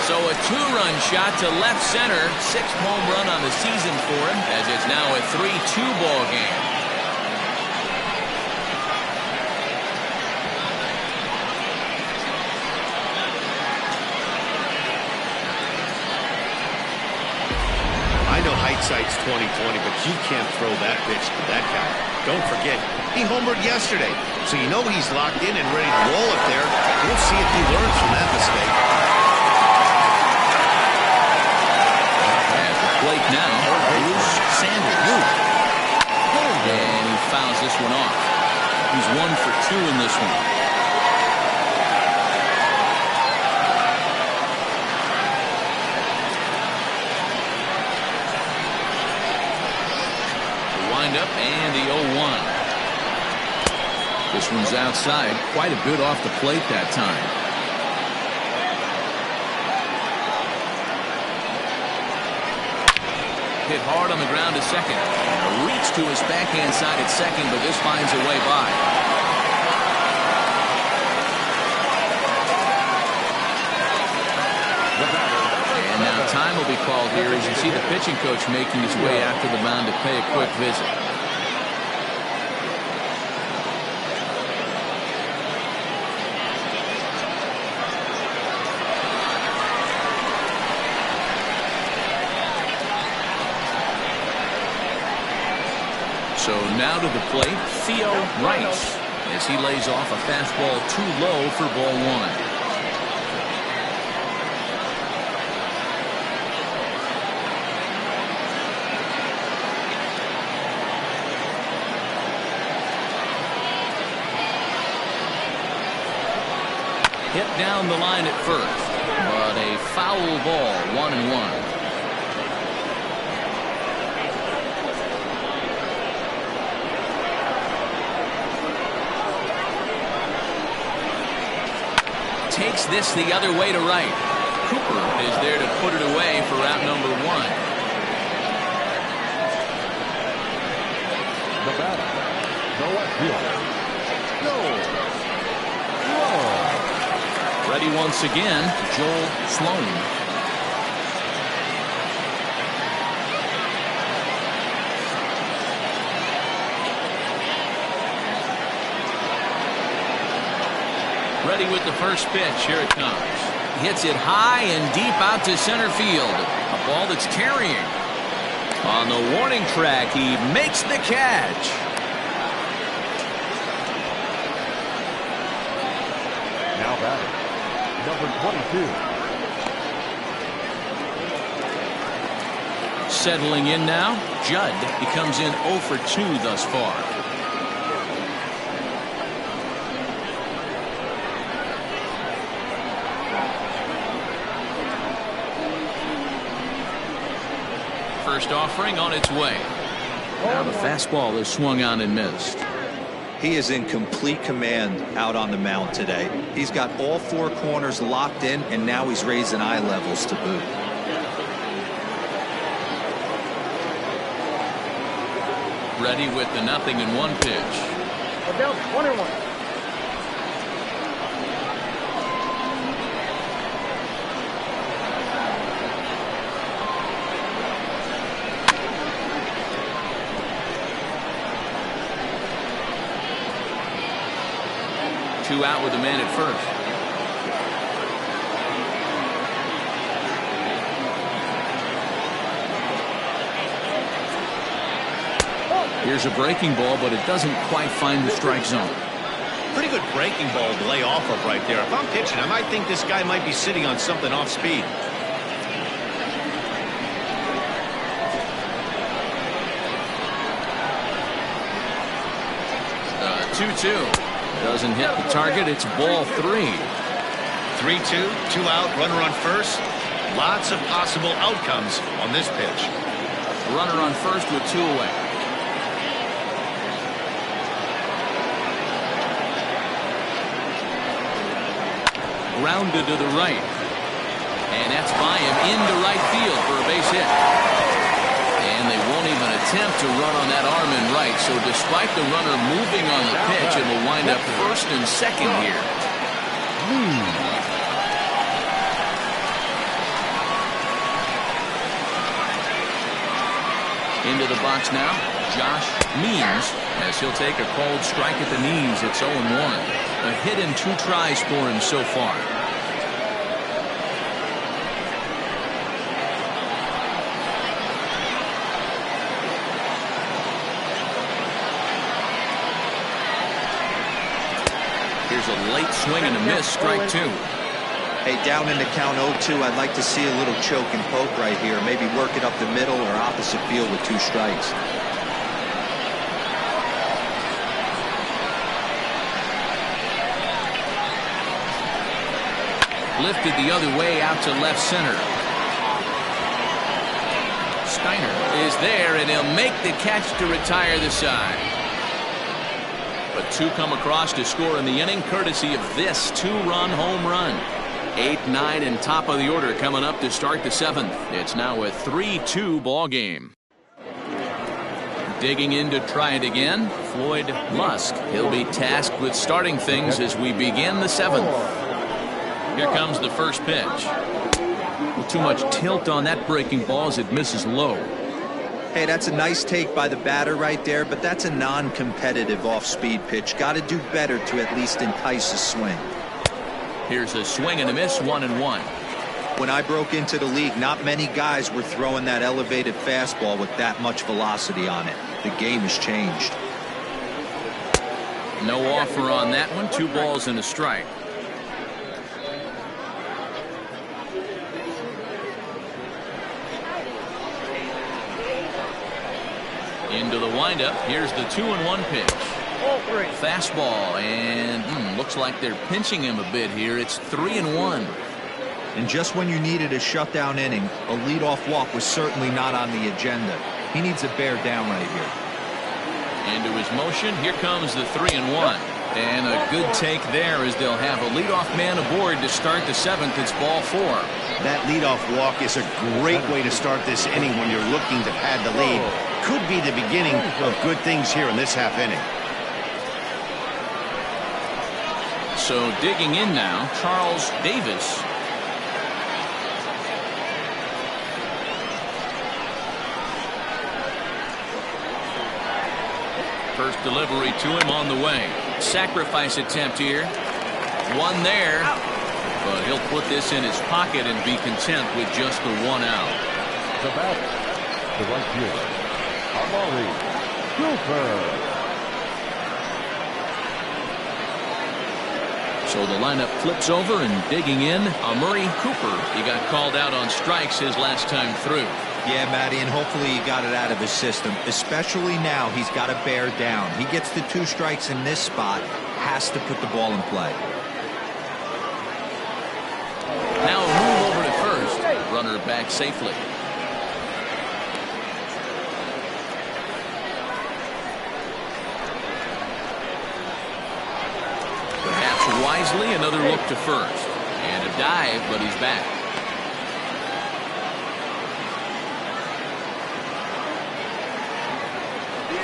So a two-run shot to left center. 6th home run on the season for him, as it's now a 3-2 ball game. Hindsight's 20/20, but you can't throw that pitch to that guy. Don't forget, he homered yesterday, so you know he's locked in and ready to roll it there. We'll see if he learns from that mistake. At the plate now, here's Xanadu. And he fouls this one off. He's 1 for 2 in this one. Up and the 0-1. This one's outside, quite a bit off the plate that time. Hit hard on the ground to second. A reach to his backhand side at second, but this finds a way by. And now time will be called here as you see the pitching coach making his way out to the mound to pay a quick visit. So now to the plate, Theo Rice, as he lays off a fastball too low for ball one. Hit down the line at first, but a foul ball, 1-1. Takes this the other way to right. Cooper is there to put it away for out number 1. The batter, the left fielder, Ready once again, Joel Sloan. Ready with the first pitch. Here it comes. Hits it high and deep out to center field. A ball that's carrying. On the warning track, he makes the catch. now batting, number 22. Settling in now, Judd. He comes in 0 for 2 thus far. First offering on its way. Now the fastball is swung on and missed. He is in complete command out on the mound today. He's got all 4 corners locked in, and now he's raising eye levels to boot. Ready with the 0-1 pitch. Adele, 1-1. 2 out with a man at first. Here's a breaking ball, but it doesn't quite find the strike zone. Pretty good breaking ball to lay off of right there. If I'm pitching, I might think this guy might be sitting on something off speed. 2-2. Doesn't hit the target. It's ball 3. 3-2, 2 out, runner on first. Lots of possible outcomes on this pitch. Runner on first with 2 away. Grounded to the right. And that's by him into right field for a base hit. And they won't even attempt to run on that arm in right. So despite the runner moving on the pitch, it will wind up first and second here. Into the box now, Josh Means, as he'll take a cold strike at the knees. It's 0-1. A hit in 2 tries for him so far. Here's a late swing and a miss, strike 2. Hey, down in the count 0-2, I'd like to see a little choke and poke right here. Maybe work it up the middle or opposite field with 2 strikes. Lifted the other way out to left center. Steiner is there, and he'll make the catch to retire the side. But 2 come across to score in the inning, courtesy of this 2-run home run. 8, 9, and top of the order coming up to start the 7th. It's now a 3-2 ball game. Digging in to try it again, Floyd Musk. He'll be tasked with starting things as we begin the 7th. Here comes the first pitch. Well, too much tilt on that breaking ball as it misses low. Hey, that's a nice take by the batter right there, but that's a non-competitive off-speed pitch. Got to do better to at least entice a swing. Here's a swing and a miss, 1-1. When I broke into the league, not many guys were throwing that elevated fastball with that much velocity on it. The game has changed. No offer on that one. 2 balls and a strike. Into the windup. Here's the 2-1 pitch. Fastball, and looks like they're pinching him a bit here. It's 3-1. And just when you needed a shutdown inning, a leadoff walk was certainly not on the agenda. He needs a bear down right here. Into his motion. Here comes the 3-1. And a good take there as they'll have a leadoff man aboard to start the 7th. It's ball 4. That leadoff walk is a great way to start this inning when you're looking to pad the lead. Could be the beginning of good things here in this half inning. So digging in now, Charles Davis. First delivery to him on the way. Sacrifice attempt here. One there. But he'll put this in his pocket and be content with just the 1 out. The batter, the right fielder, Amari Cooper. So the lineup flips over, and digging in, Amari Cooper. He got called out on strikes his last time through. Yeah, Matty, and hopefully he got it out of his system. Especially now, he's got to bear down. He gets the 2 strikes in this spot, has to put the ball in play. Now a move over to first. Runner back safely. Perhaps wisely, another look to first. And a dive, but he's back.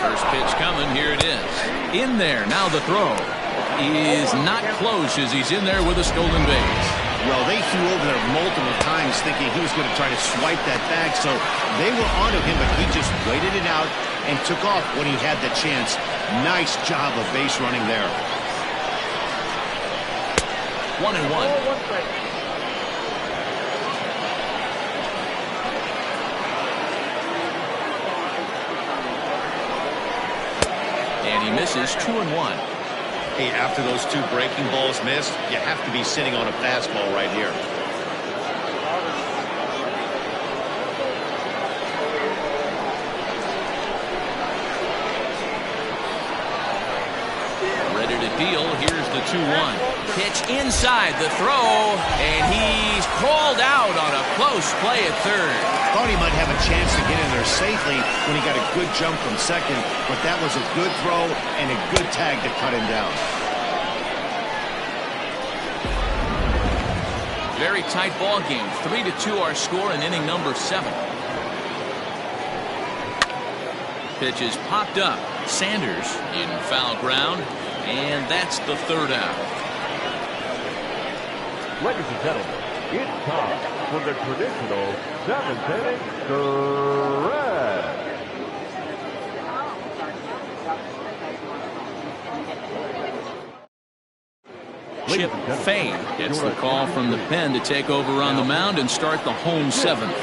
First pitch coming. Here it is. In there. Now the throw is not close as he's in there with a stolen base. Well, they threw over there multiple times thinking he was going to try to swipe that bag, so they were onto him, but he just waited it out and took off when he had the chance. Nice job of base running there. 1-1. And he misses. 2-1. Hey, after those 2 breaking balls missed, you have to be sitting on a fastball right here. Ready to deal. Here's the 2-1. Pitch inside the throw, and he's called out on a close play at third. Thought he might have a chance to get in there safely when he got a good jump from second, but that was a good throw and a good tag to cut him down. Very tight ball game. 3-2 our score in inning number 7. Pitch is popped up. Sanders in foul ground, and that's the 3rd out. Ladies and gentlemen, it's time for the traditional 7th inning stretch. Chip Fay gets the call from the pen to take over on the mound and start the home 7th.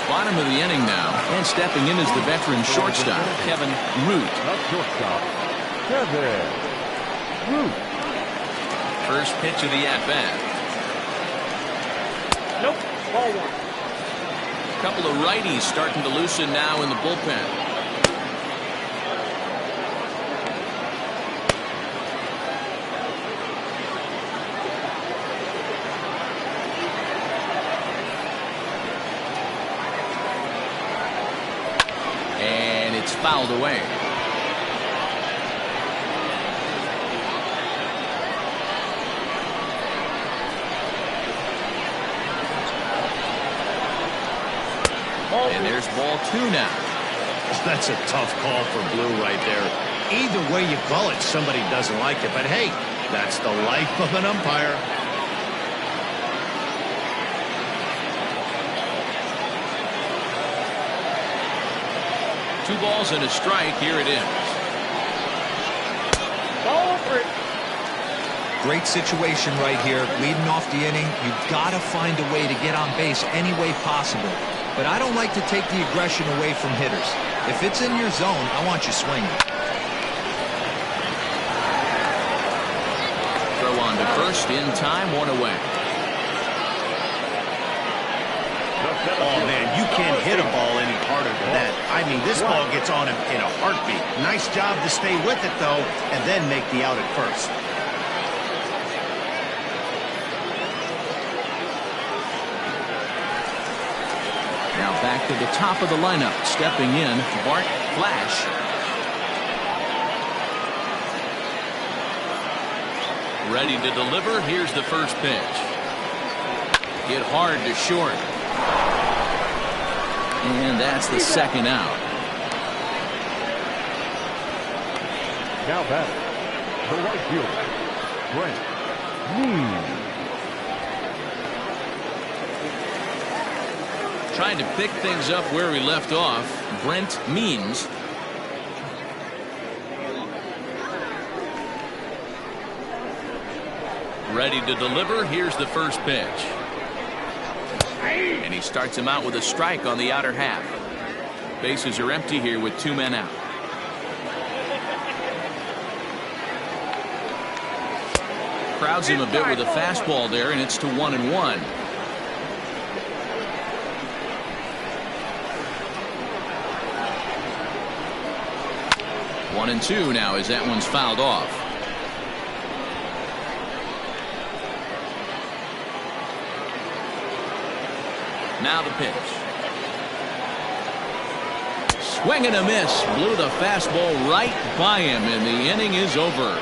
Bottom of the inning now, and stepping in is the veteran shortstop, Kevin Root. First pitch of the at-bat. Nope. Ball 1. A couple of righties starting to loosen now in the bullpen. And it's fouled away. And there's ball 2 now. That's a tough call for Blue right there. Either way you call it, somebody doesn't like it. But hey, that's the life of an umpire. Two balls and a strike. Here it is. Ball 3. Great situation right here. Leading off the inning, you've got to find a way to get on base any way possible. But I don't like to take the aggression away from hitters. If it's in your zone, I want you swinging. Throw on to first in time, 1 away. Oh, man, you can't hit a ball any harder than that. I mean, this ball gets on him in a heartbeat. Nice job to stay with it, though, and then make the out at first. Now back to the top of the lineup. Stepping in, Bart Flash. Ready to deliver. Here's the first pitch. Hit hard to short. And that's the 2nd out. Now batting, the right fielder, Brent Means. Trying to pick things up where we left off, Brent Means. Ready to deliver. Here's the first pitch. And he starts him out with a strike on the outer half. Bases are empty here with 2 men out. Crowds him a bit with a fastball there, and it's to 1-1. One and 2 now as that one's fouled off. Now the pitch. Swing and a miss. Blew the fastball right by him, and the inning is over.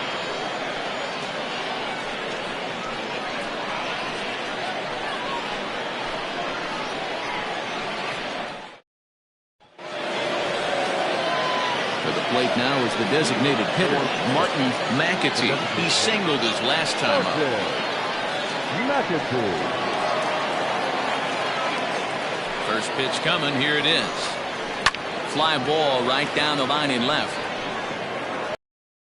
To the plate now is the designated hitter, Martin McAtee. He singled his last time up. McAtee. First pitch coming. Here it is. Fly ball right down the line in left.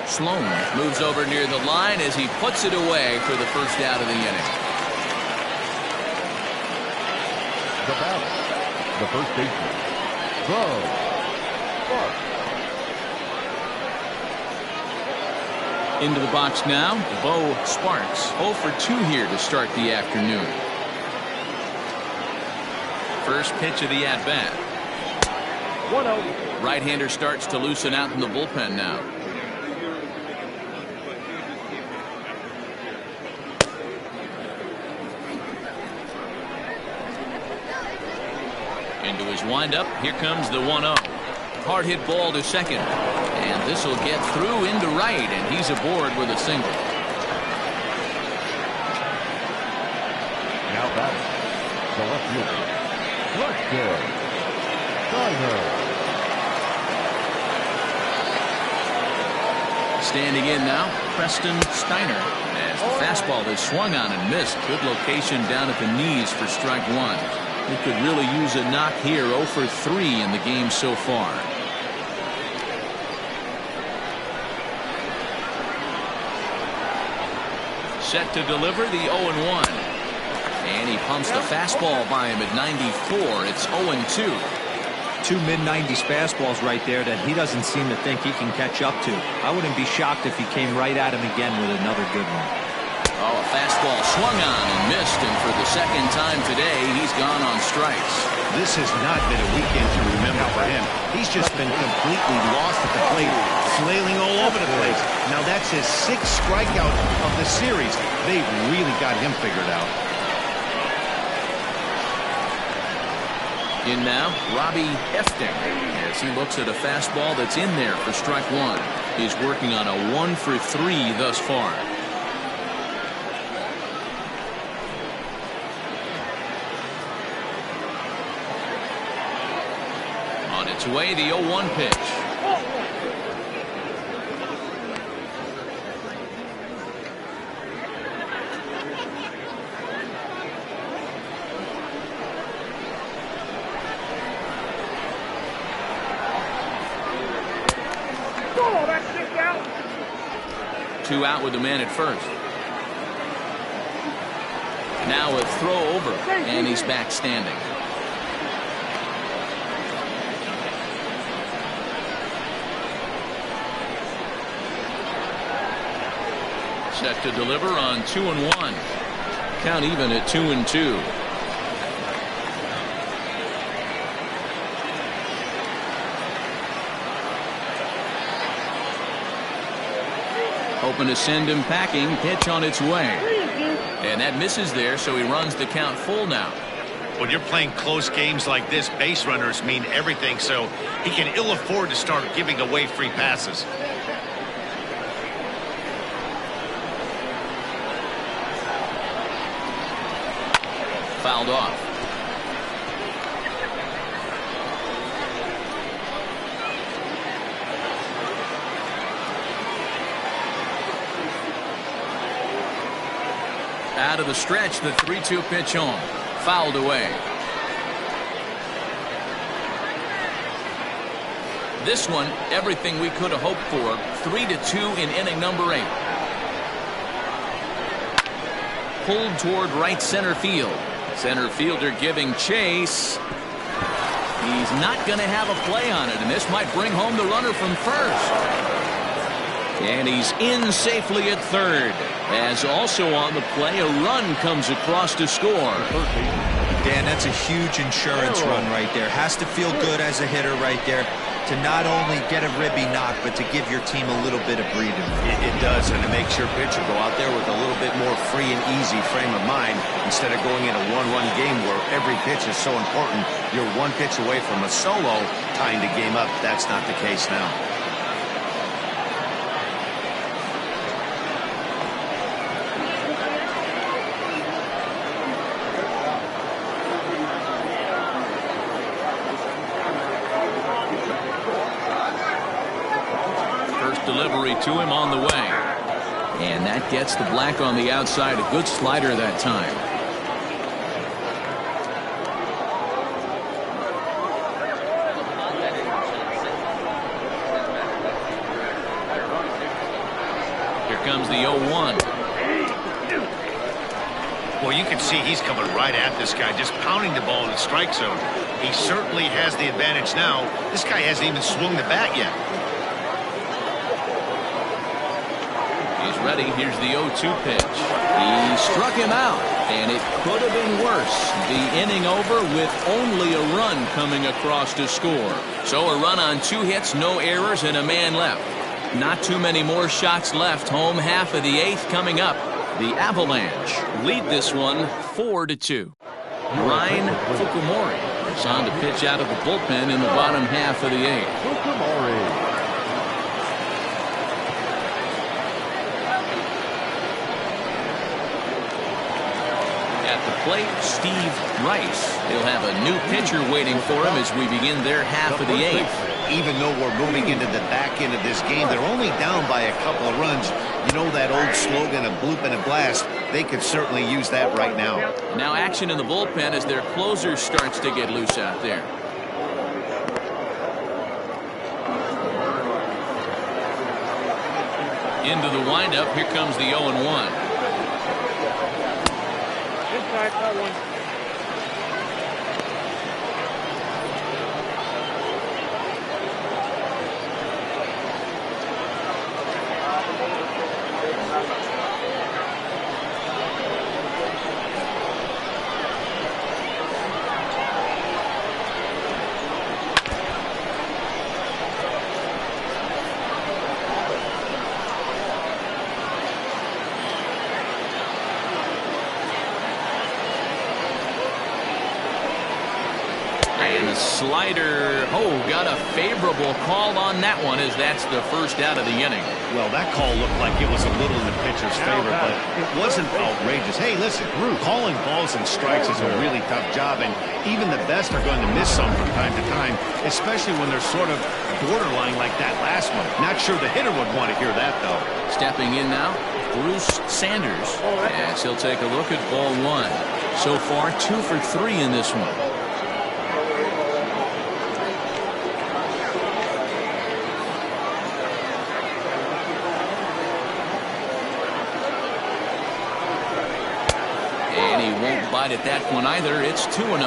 Sloan moves over near the line as he puts it away for the first out of the inning. The batter, the first baseman, Bo Sparks. Into the box now, Bo Sparks. 0 for 2 here to start the afternoon. First pitch of the at-bat. 1-0. Right-hander starts to loosen out in the bullpen now. Into his windup. Here comes the 1-0. Hard hit ball to second. And this will get through into right, and he's aboard with a single. Now batting, the left fielder, Standing in now, Preston Steiner. As the fastball is swung on and missed. Good location down at the knees for strike one. He could really use a knock here. 0 for 3 in the game so far. Set to deliver the 0-1. And he pumps the fastball by him at 94. It's 0-2. Two mid-90s fastballs right there that he doesn't seem to think he can catch up to. I wouldn't be shocked if he came right at him again with another good one. Oh, a fastball swung on and missed, and for the second time today, he's gone on strikes. This has not been a weekend to remember for him. He's just been completely lost at the plate, flailing all over the place. Now that's his 6th strikeout of the series. They've really got him figured out. In now, Robbie Hefting, as he looks at a fastball that's in there for strike one. He's working on a 1 for 3 thus far. On its way, the 0-1 pitch. Two out with the man at first. Now a throw over, and he's back standing. Set to deliver on 2-1. Count even at 2-2. Hoping to send him packing. Pitch on its way. And that misses there, so he runs the count full now. When you're playing close games like this, base runners mean everything, so he can ill afford to start giving away free passes. Fouled off. Out of the stretch, the 3-2 pitch home. Fouled away. This one, everything we could have hoped for. 3-2 in inning number 8. Pulled toward right center field. Center fielder giving chase. He's not going to have a play on it, and this might bring home the runner from first. And he's in safely at third. As also on the play, a run comes across to score. Dan, that's a huge insurance run right there. Has to feel good as a hitter right there to not only get a ribby knock, but to give your team a little bit of breathing room. It does, and it makes your pitcher go out there with a little bit more free and easy frame of mind instead of going in a one-run game where every pitch is so important. You're one pitch away from a solo tying the game up. That's not the case now. Delivery to him on the way. And that gets the black on the outside. A good slider that time. Here comes the 0-1. Well, you can see he's coming right at this guy, just pounding the ball in the strike zone. He certainly has the advantage now. This guy hasn't even swung the bat yet. He's ready. Here's the 0-2 pitch. He struck him out, and it could have been worse. The inning over with only a run coming across to score. So a run on 2 hits, no errors, and a man left. Not too many more shots left. Home half of the 8th coming up. The Avalanche lead this one 4-2. Ryan Fukumori is on to pitch out of the bullpen in the bottom half of the 8th. Fukumori. At the plate, Steve Rice. He'll have a new pitcher waiting for him as we begin their half of the 8th. Even though we're moving into the back end of this game, they're only down by a couple of runs. You know that old slogan, a bloop and a blast. They could certainly use that right now. Now action in the bullpen as their closer starts to get loose out there. Into the windup. Here comes the 0-1. Inside, ball 1. Slider. Oh, got a favorable call on that one as that's the first out of the inning. Well, that call looked like it was a little in the pitcher's favor, but it wasn't outrageous. Hey, listen, calling balls and strikes is a really tough job, and even the best are going to miss some from time to time, especially when they're sort of borderline like that last one. Not sure the hitter would want to hear that, though. Stepping in now, Bruce Sanders, as he'll take a look at ball 1. So far, 2 for 3 in this one. Won't bite at that one either. It's 2-0.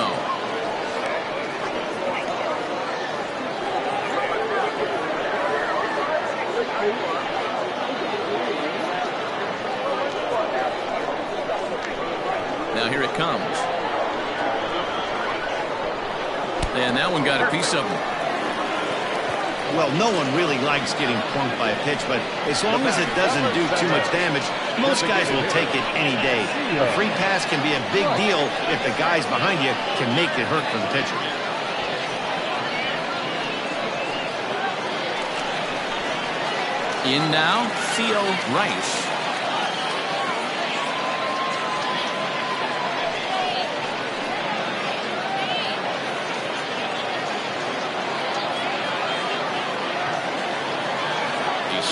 Now here it comes. And that one got a piece of him. Well, no one really likes getting plunked by a pitch, but as long as it doesn't do too much damage, most guys will take it any day. A free pass can be a big deal if the guys behind you can make it hurt for the pitcher. In now, Theo Rice.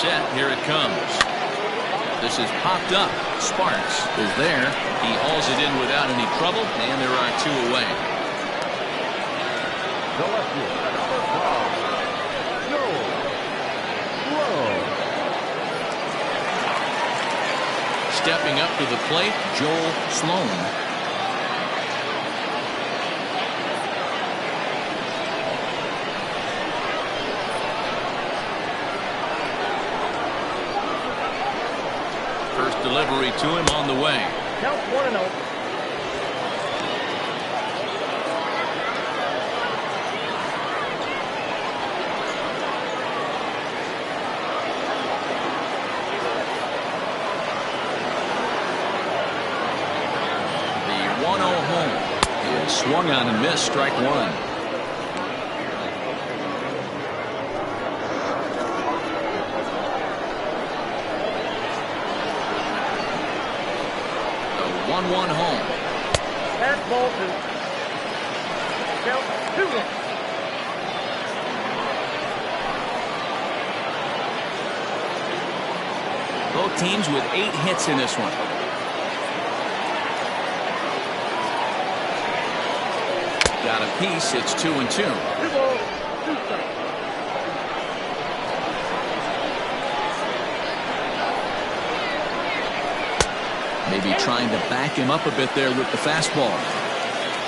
Set. Here it comes. This is popped up. Sparks is there. He hauls it in without any trouble, and there are 2 away. Stepping up to the plate, Joel Sloan. First delivery to him on the way. Count 1-0. The 1-0 home is swung on and missed. Strike 1. The 1-1 home. That's ball 2. Count 2-1. Both teams with 8 hits in this one. Got a piece. It's 2-2. 2 balls, 2 strikes. Maybe trying to back him up a bit there with the fastball.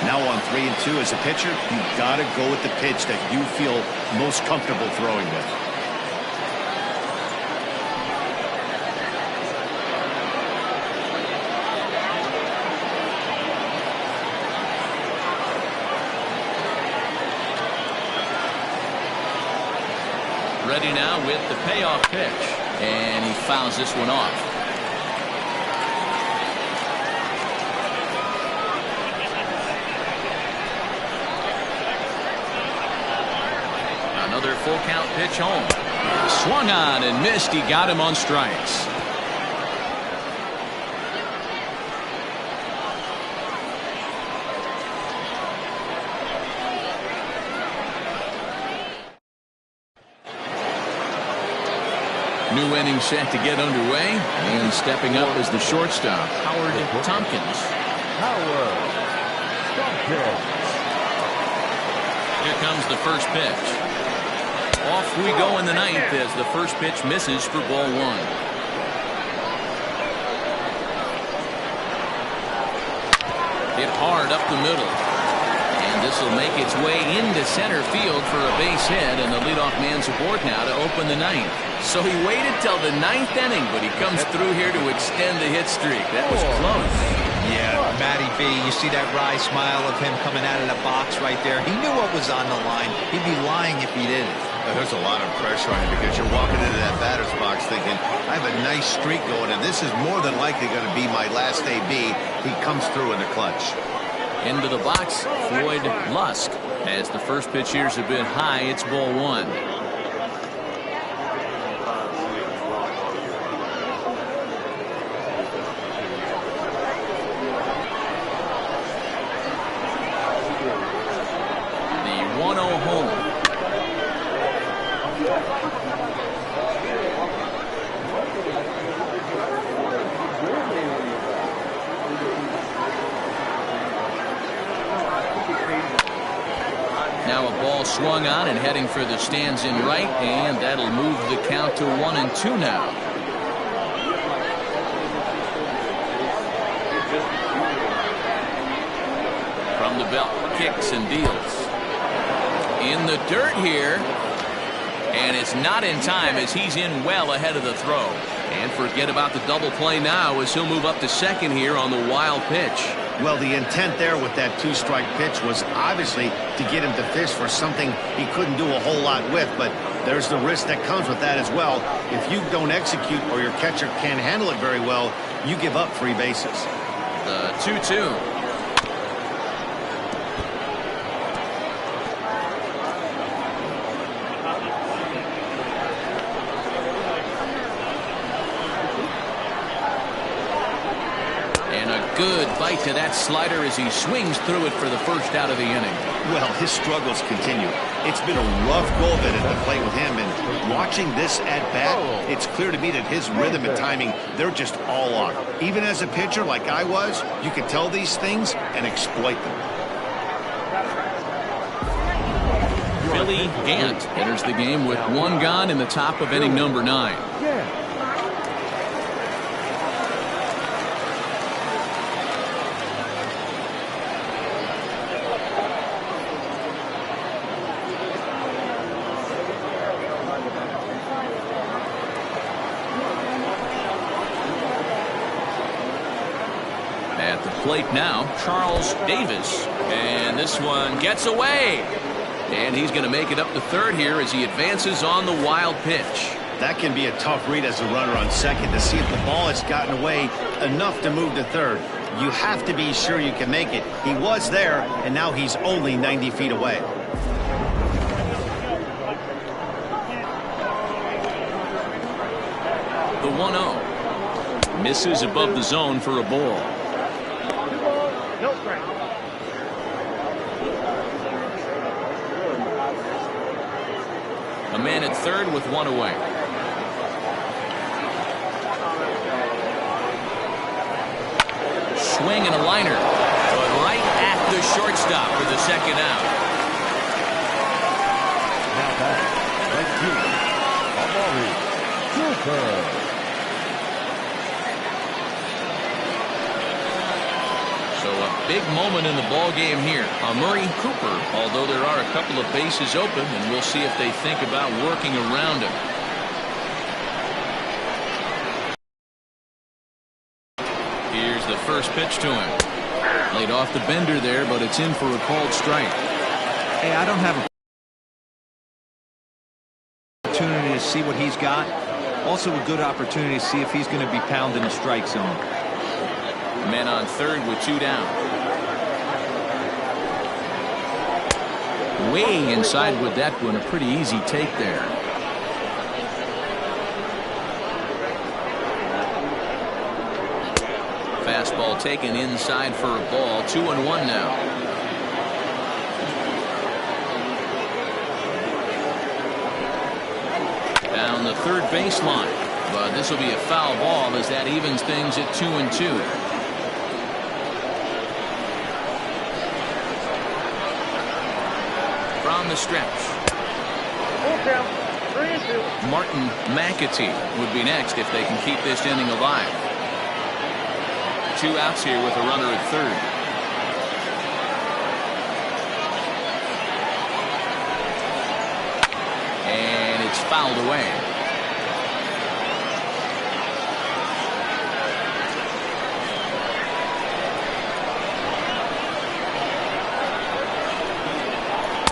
Now on 3-2 as a pitcher, you've got to go with the pitch that you feel most comfortable throwing with. Ready now with the payoff pitch. And he fouls this one off. Another full count pitch home. Swung on and missed. He got him on strikes. New inning set to get underway, and stepping up is the shortstop, Howard Tompkins. Howard Tompkins. Here comes the first pitch. Off we go in the ninth as the first pitch misses for ball one. Hit hard up the middle. And this will make its way into center field for a base hit, and the leadoff man's aboard now to open the ninth. So he waited till the ninth inning, but he comes through here to extend the hit streak. That was close. Yeah, Matty B, you see that wry smile of him coming out of the box right there. He knew what was on the line. He'd be lying if he didn't. There's a lot of pressure on you because you're walking into that batter's box thinking, I have a nice streak going, and this is more than likely going to be my last AB. He comes through in the clutch. Into the box, Floyd Lusk. As the first pitch here's a bit high, it's ball one. The 1-0 home. Now a ball swung on and heading for the stands in right, and that'll move the count to 1-2 now. From the belt, kicks and deals. In the dirt here, and it's not in time as he's in well ahead of the throw. And forget about the double play now as he'll move up to second here on the wild pitch. Well, the intent there with that two-strike pitch was obviously to get him to fish for something he couldn't do a whole lot with, but there's the risk that comes with that as well. If you don't execute or your catcher can't handle it very well, you give up free bases. The 2-2. Good bite to that slider as he swings through it for the first out of the inning. Well, his struggles continue. It's been a rough go of it at the plate with him, and watching this at bat, it's clear to me that his rhythm and timing, they're just all off. Even as a pitcher like I was, you can tell these things and exploit them. Billy Gant enters the game with one gone in the top of inning number 9. At the plate now, Charles Davis, and this one gets away, and he's going to make it up to third here as he advances on the wild pitch. That can be a tough read as a runner on second to see if the ball has gotten away enough to move to third. You have to be sure you can make it. He was there, and now he's only 90 feet away. The 1-0 misses above the zone for a ball. No strike. A man at third with one away. Swing and a liner, but right at the shortstop for the second out. Now back, Amari Cooper. a big moment in the ball game here. Murray Cooper, although there are a couple of bases open, and we'll see if they think about working around him. Here's the first pitch to him. Laid off the bender there, but it's in for a called strike. Hey, I don't have an opportunity to see what he's got. Also a good opportunity to see if he's going to be pounding the strike zone. Men on third with 2 down. Way inside with that one. A pretty easy take there. Fastball taken inside for a ball. 2-1 now. Down the third baseline, but this will be a foul ball as that evens things at 2-2. From the stretch, Full count. 3-2. Martin McAtee would be next if they can keep this inning alive. 2 outs here with a runner at third. And it's fouled away.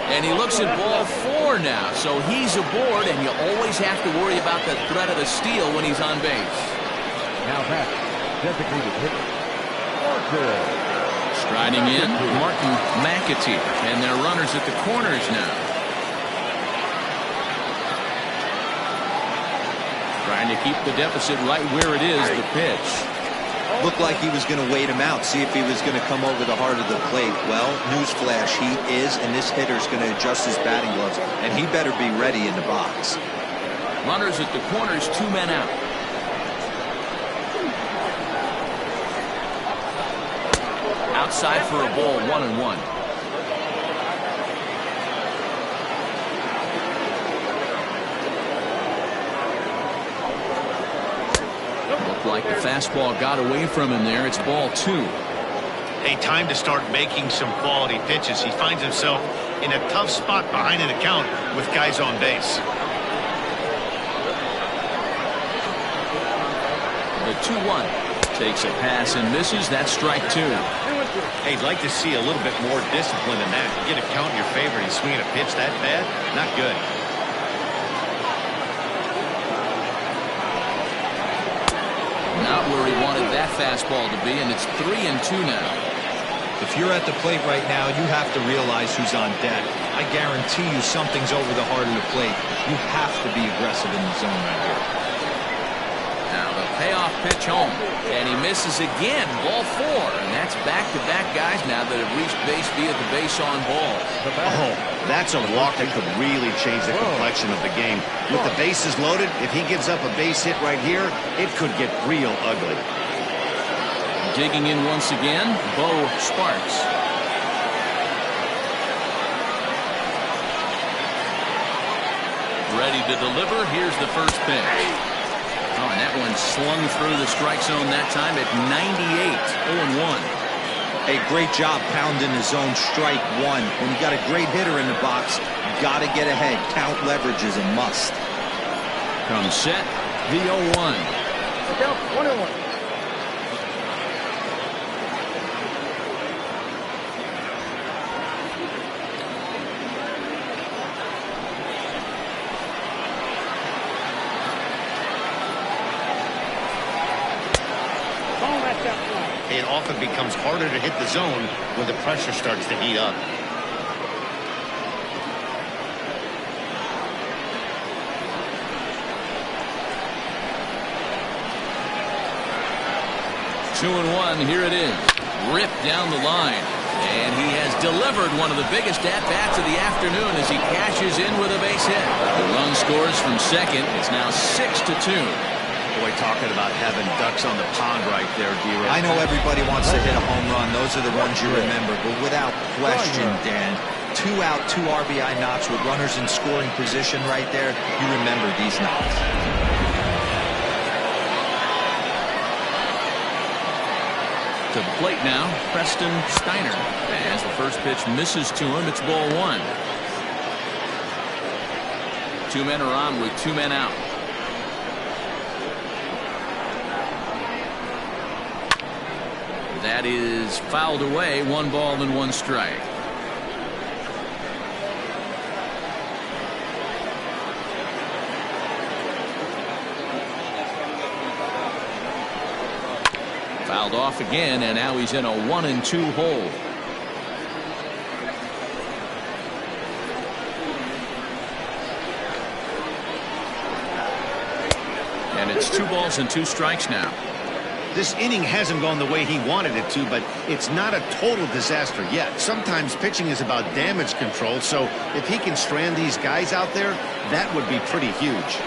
And he looks at ball 4 now, so he's aboard, and you always have to worry about the threat of a steal when he's on base. Now back, designated hitter. Martin. Striding in, Martin McAtee, and their runners at the corners now. Trying to keep the deficit right where it is, the pitch. Looked like he was going to wait him out, see if he was going to come over the heart of the plate. Well, newsflash, he is, and this hitter's going to adjust his batting gloves, and he better be ready in the box. Runners at the corners, 2 men out. Outside for a ball, 1-1. Looked like the fastball got away from him there. It's ball 2. Hey, time to start making some quality pitches. He finds himself in a tough spot behind an account with guys on base. The 2-1 takes a pass and misses. That's strike 2. Hey, I'd like to see a little bit more discipline in that. You get a count in your favor and swinging a pitch that bad? Not good. Not where he wanted that fastball to be, and it's 3-2 now. If you're at the plate right now, you have to realize who's on deck. I guarantee you something's over the heart of the plate. You have to be aggressive in the zone right here. Now the payoff pitch home, and he misses again. Ball 4, and that's back-to-back guys now that have reached base via the base on ball. Oh, that's a walk that could really change the complexion of the game. With the bases loaded, if he gives up a base hit right here, it could get real ugly. Digging in once again, Bo Sparks. Ready to deliver. Here's the first pitch. Oh, and that one slung through the strike zone that time at 98, 0-1. Hey, great job pounding the zone, strike 1. When you got a great hitter in the box, you got to get ahead. Count leverage is a must. Comes set, the 0-1. Count 1-1. It often becomes harder to hit the zone when the pressure starts to heat up. Two and one, here it is. Ripped down the line. And he has delivered one of the biggest at-bats of the afternoon as he cashes in with a base hit. The run scores from second. It's now 6-2. Boy, talking about having ducks on the pond right there, D-Ray. I know everybody wants to hit a home run. Those are the ones you remember. But without question, Dan, 2 out, 2 RBI knocks with runners in scoring position right there. You remember these knocks. To the plate now, Preston Steiner. As the first pitch misses to him, it's ball one. Two men are on with two men out. That is fouled away. 1 ball and 1 strike. Fouled off again, and now he's in a 1-2 hole. And it's 2 balls and 2 strikes now. This inning hasn't gone the way he wanted it to, but it's not a total disaster yet. Sometimes pitching is about damage control, so if he can strand these guys out there, that would be pretty huge.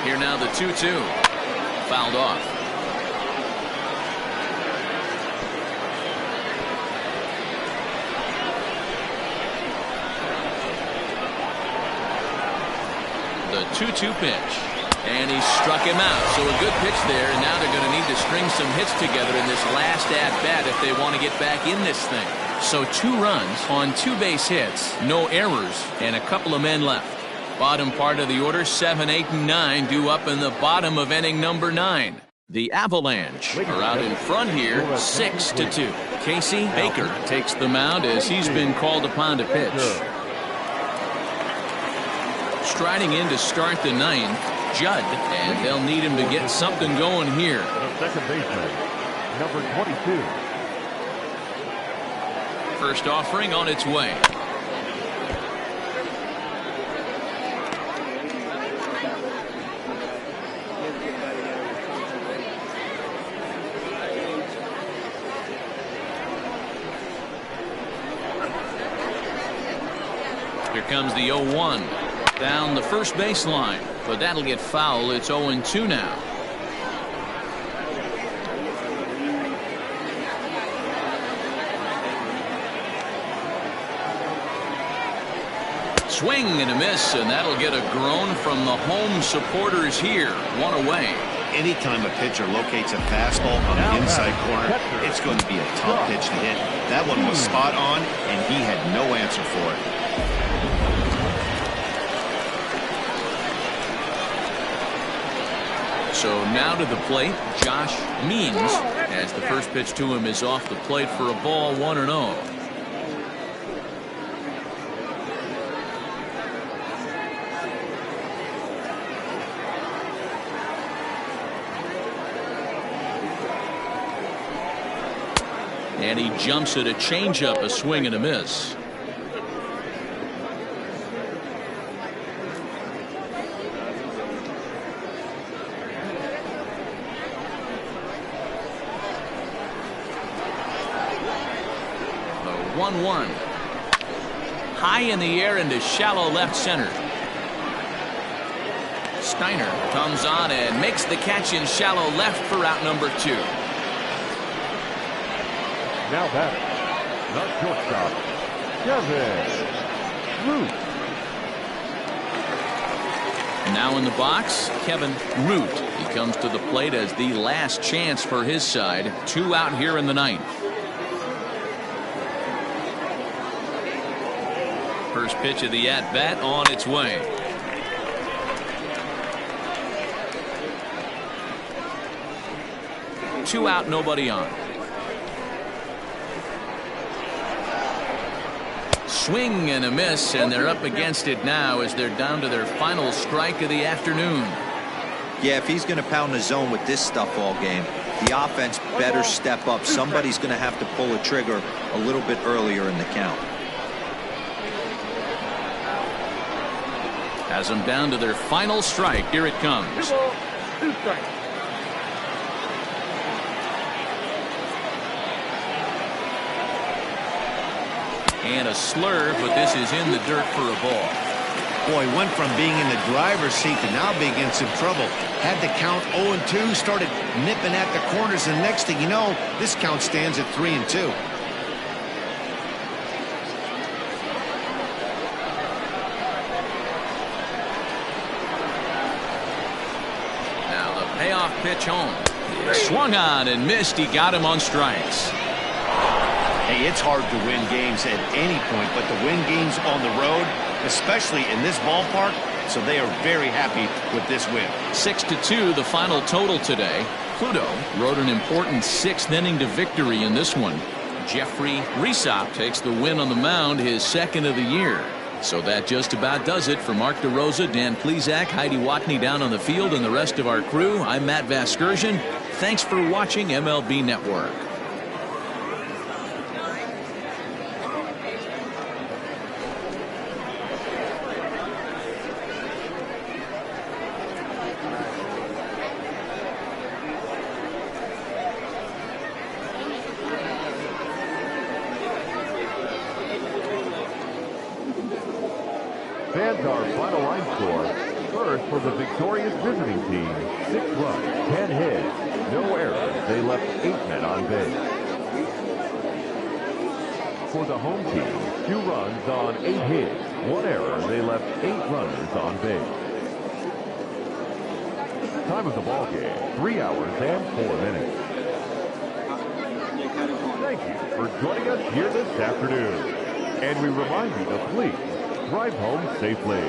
Here now the 2-2. Fouled off. The 2-2 pitch. And he struck him out. So a good pitch there, and now they're going to need to string some hits together in this last at-bat if they want to get back in this thing. So 2 runs on 2 base hits, no errors, and a couple of men left. Bottom part of the order, 7, 8, and 9 due up in the bottom of inning number 9. The Avalanche are out in front here, 6-2. Casey Baker takes the mound as he's been called upon to pitch. Striding in to start the 9th, Judd, and they'll need him to get something going here. The second baseman, number 22. First offering on its way. Here comes the 0-1. Down the first baseline, but that'll get foul. It's 0-2 now. Swing and a miss, and that'll get a groan from the home supporters here. 1 away. Anytime a pitcher locates a fastball on the inside corner, it's going to be a tough pitch to hit. That one was spot on, and he had no answer for it. So now to the plate, Josh Means, as the first pitch to him is off the plate for a ball, 1-0. And he jumps at a changeup, a swing and a miss. The 1-1. High in the air into shallow left center. Steiner comes on and makes the catch in shallow left for out number 2. Now batting, the shortstop, Kevin Root. Now in the box, Kevin Root. He comes to the plate as the last chance for his side. 2 out here in the 9th. First pitch of the at-bat on its way. Two out, nobody on. Swing and a miss, and they're up against it now as they're down to their final strike of the afternoon. Yeah, if he's going to pound the zone with this stuff all game, the offense better step up. Somebody's going to have to pull a trigger a little bit earlier in the count. Has them down to their final strike. Here it comes. 2 balls, 2 strikes. And a slurve, but this is in the dirt for a ball. Boy, went from being in the driver's seat to now being in some trouble. Had the count 0-2, started nipping at the corners, and next thing you know, this count stands at 3-2. pitch home. He swung on and missed. He got him on strikes. Hey, it's hard to win games at any point, but to win games on the road, especially in this ballpark, so they are very happy with this win. 6-2, the final total today. Pluto rode an important 6th inning to victory in this one. Jeffrey Resop takes the win on the mound, his 2nd of the year. So that just about does it for Mark DeRosa, Dan Plesac, Heidi Watney down on the field, and the rest of our crew. I'm Matt Vasgersian. Thanks for watching MLB Network. Fans, our final line score. First for the victorious visiting team, 6 runs, 10 hits, no errors. They left 8 men on base. For the home team, 2 runs on 8 hits, 1 error. They left 8 runners on base. Time of the ball game, 3 hours and 4 minutes. Thank you for joining us here this afternoon. And we remind you to please drive home safely.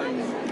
Thank you.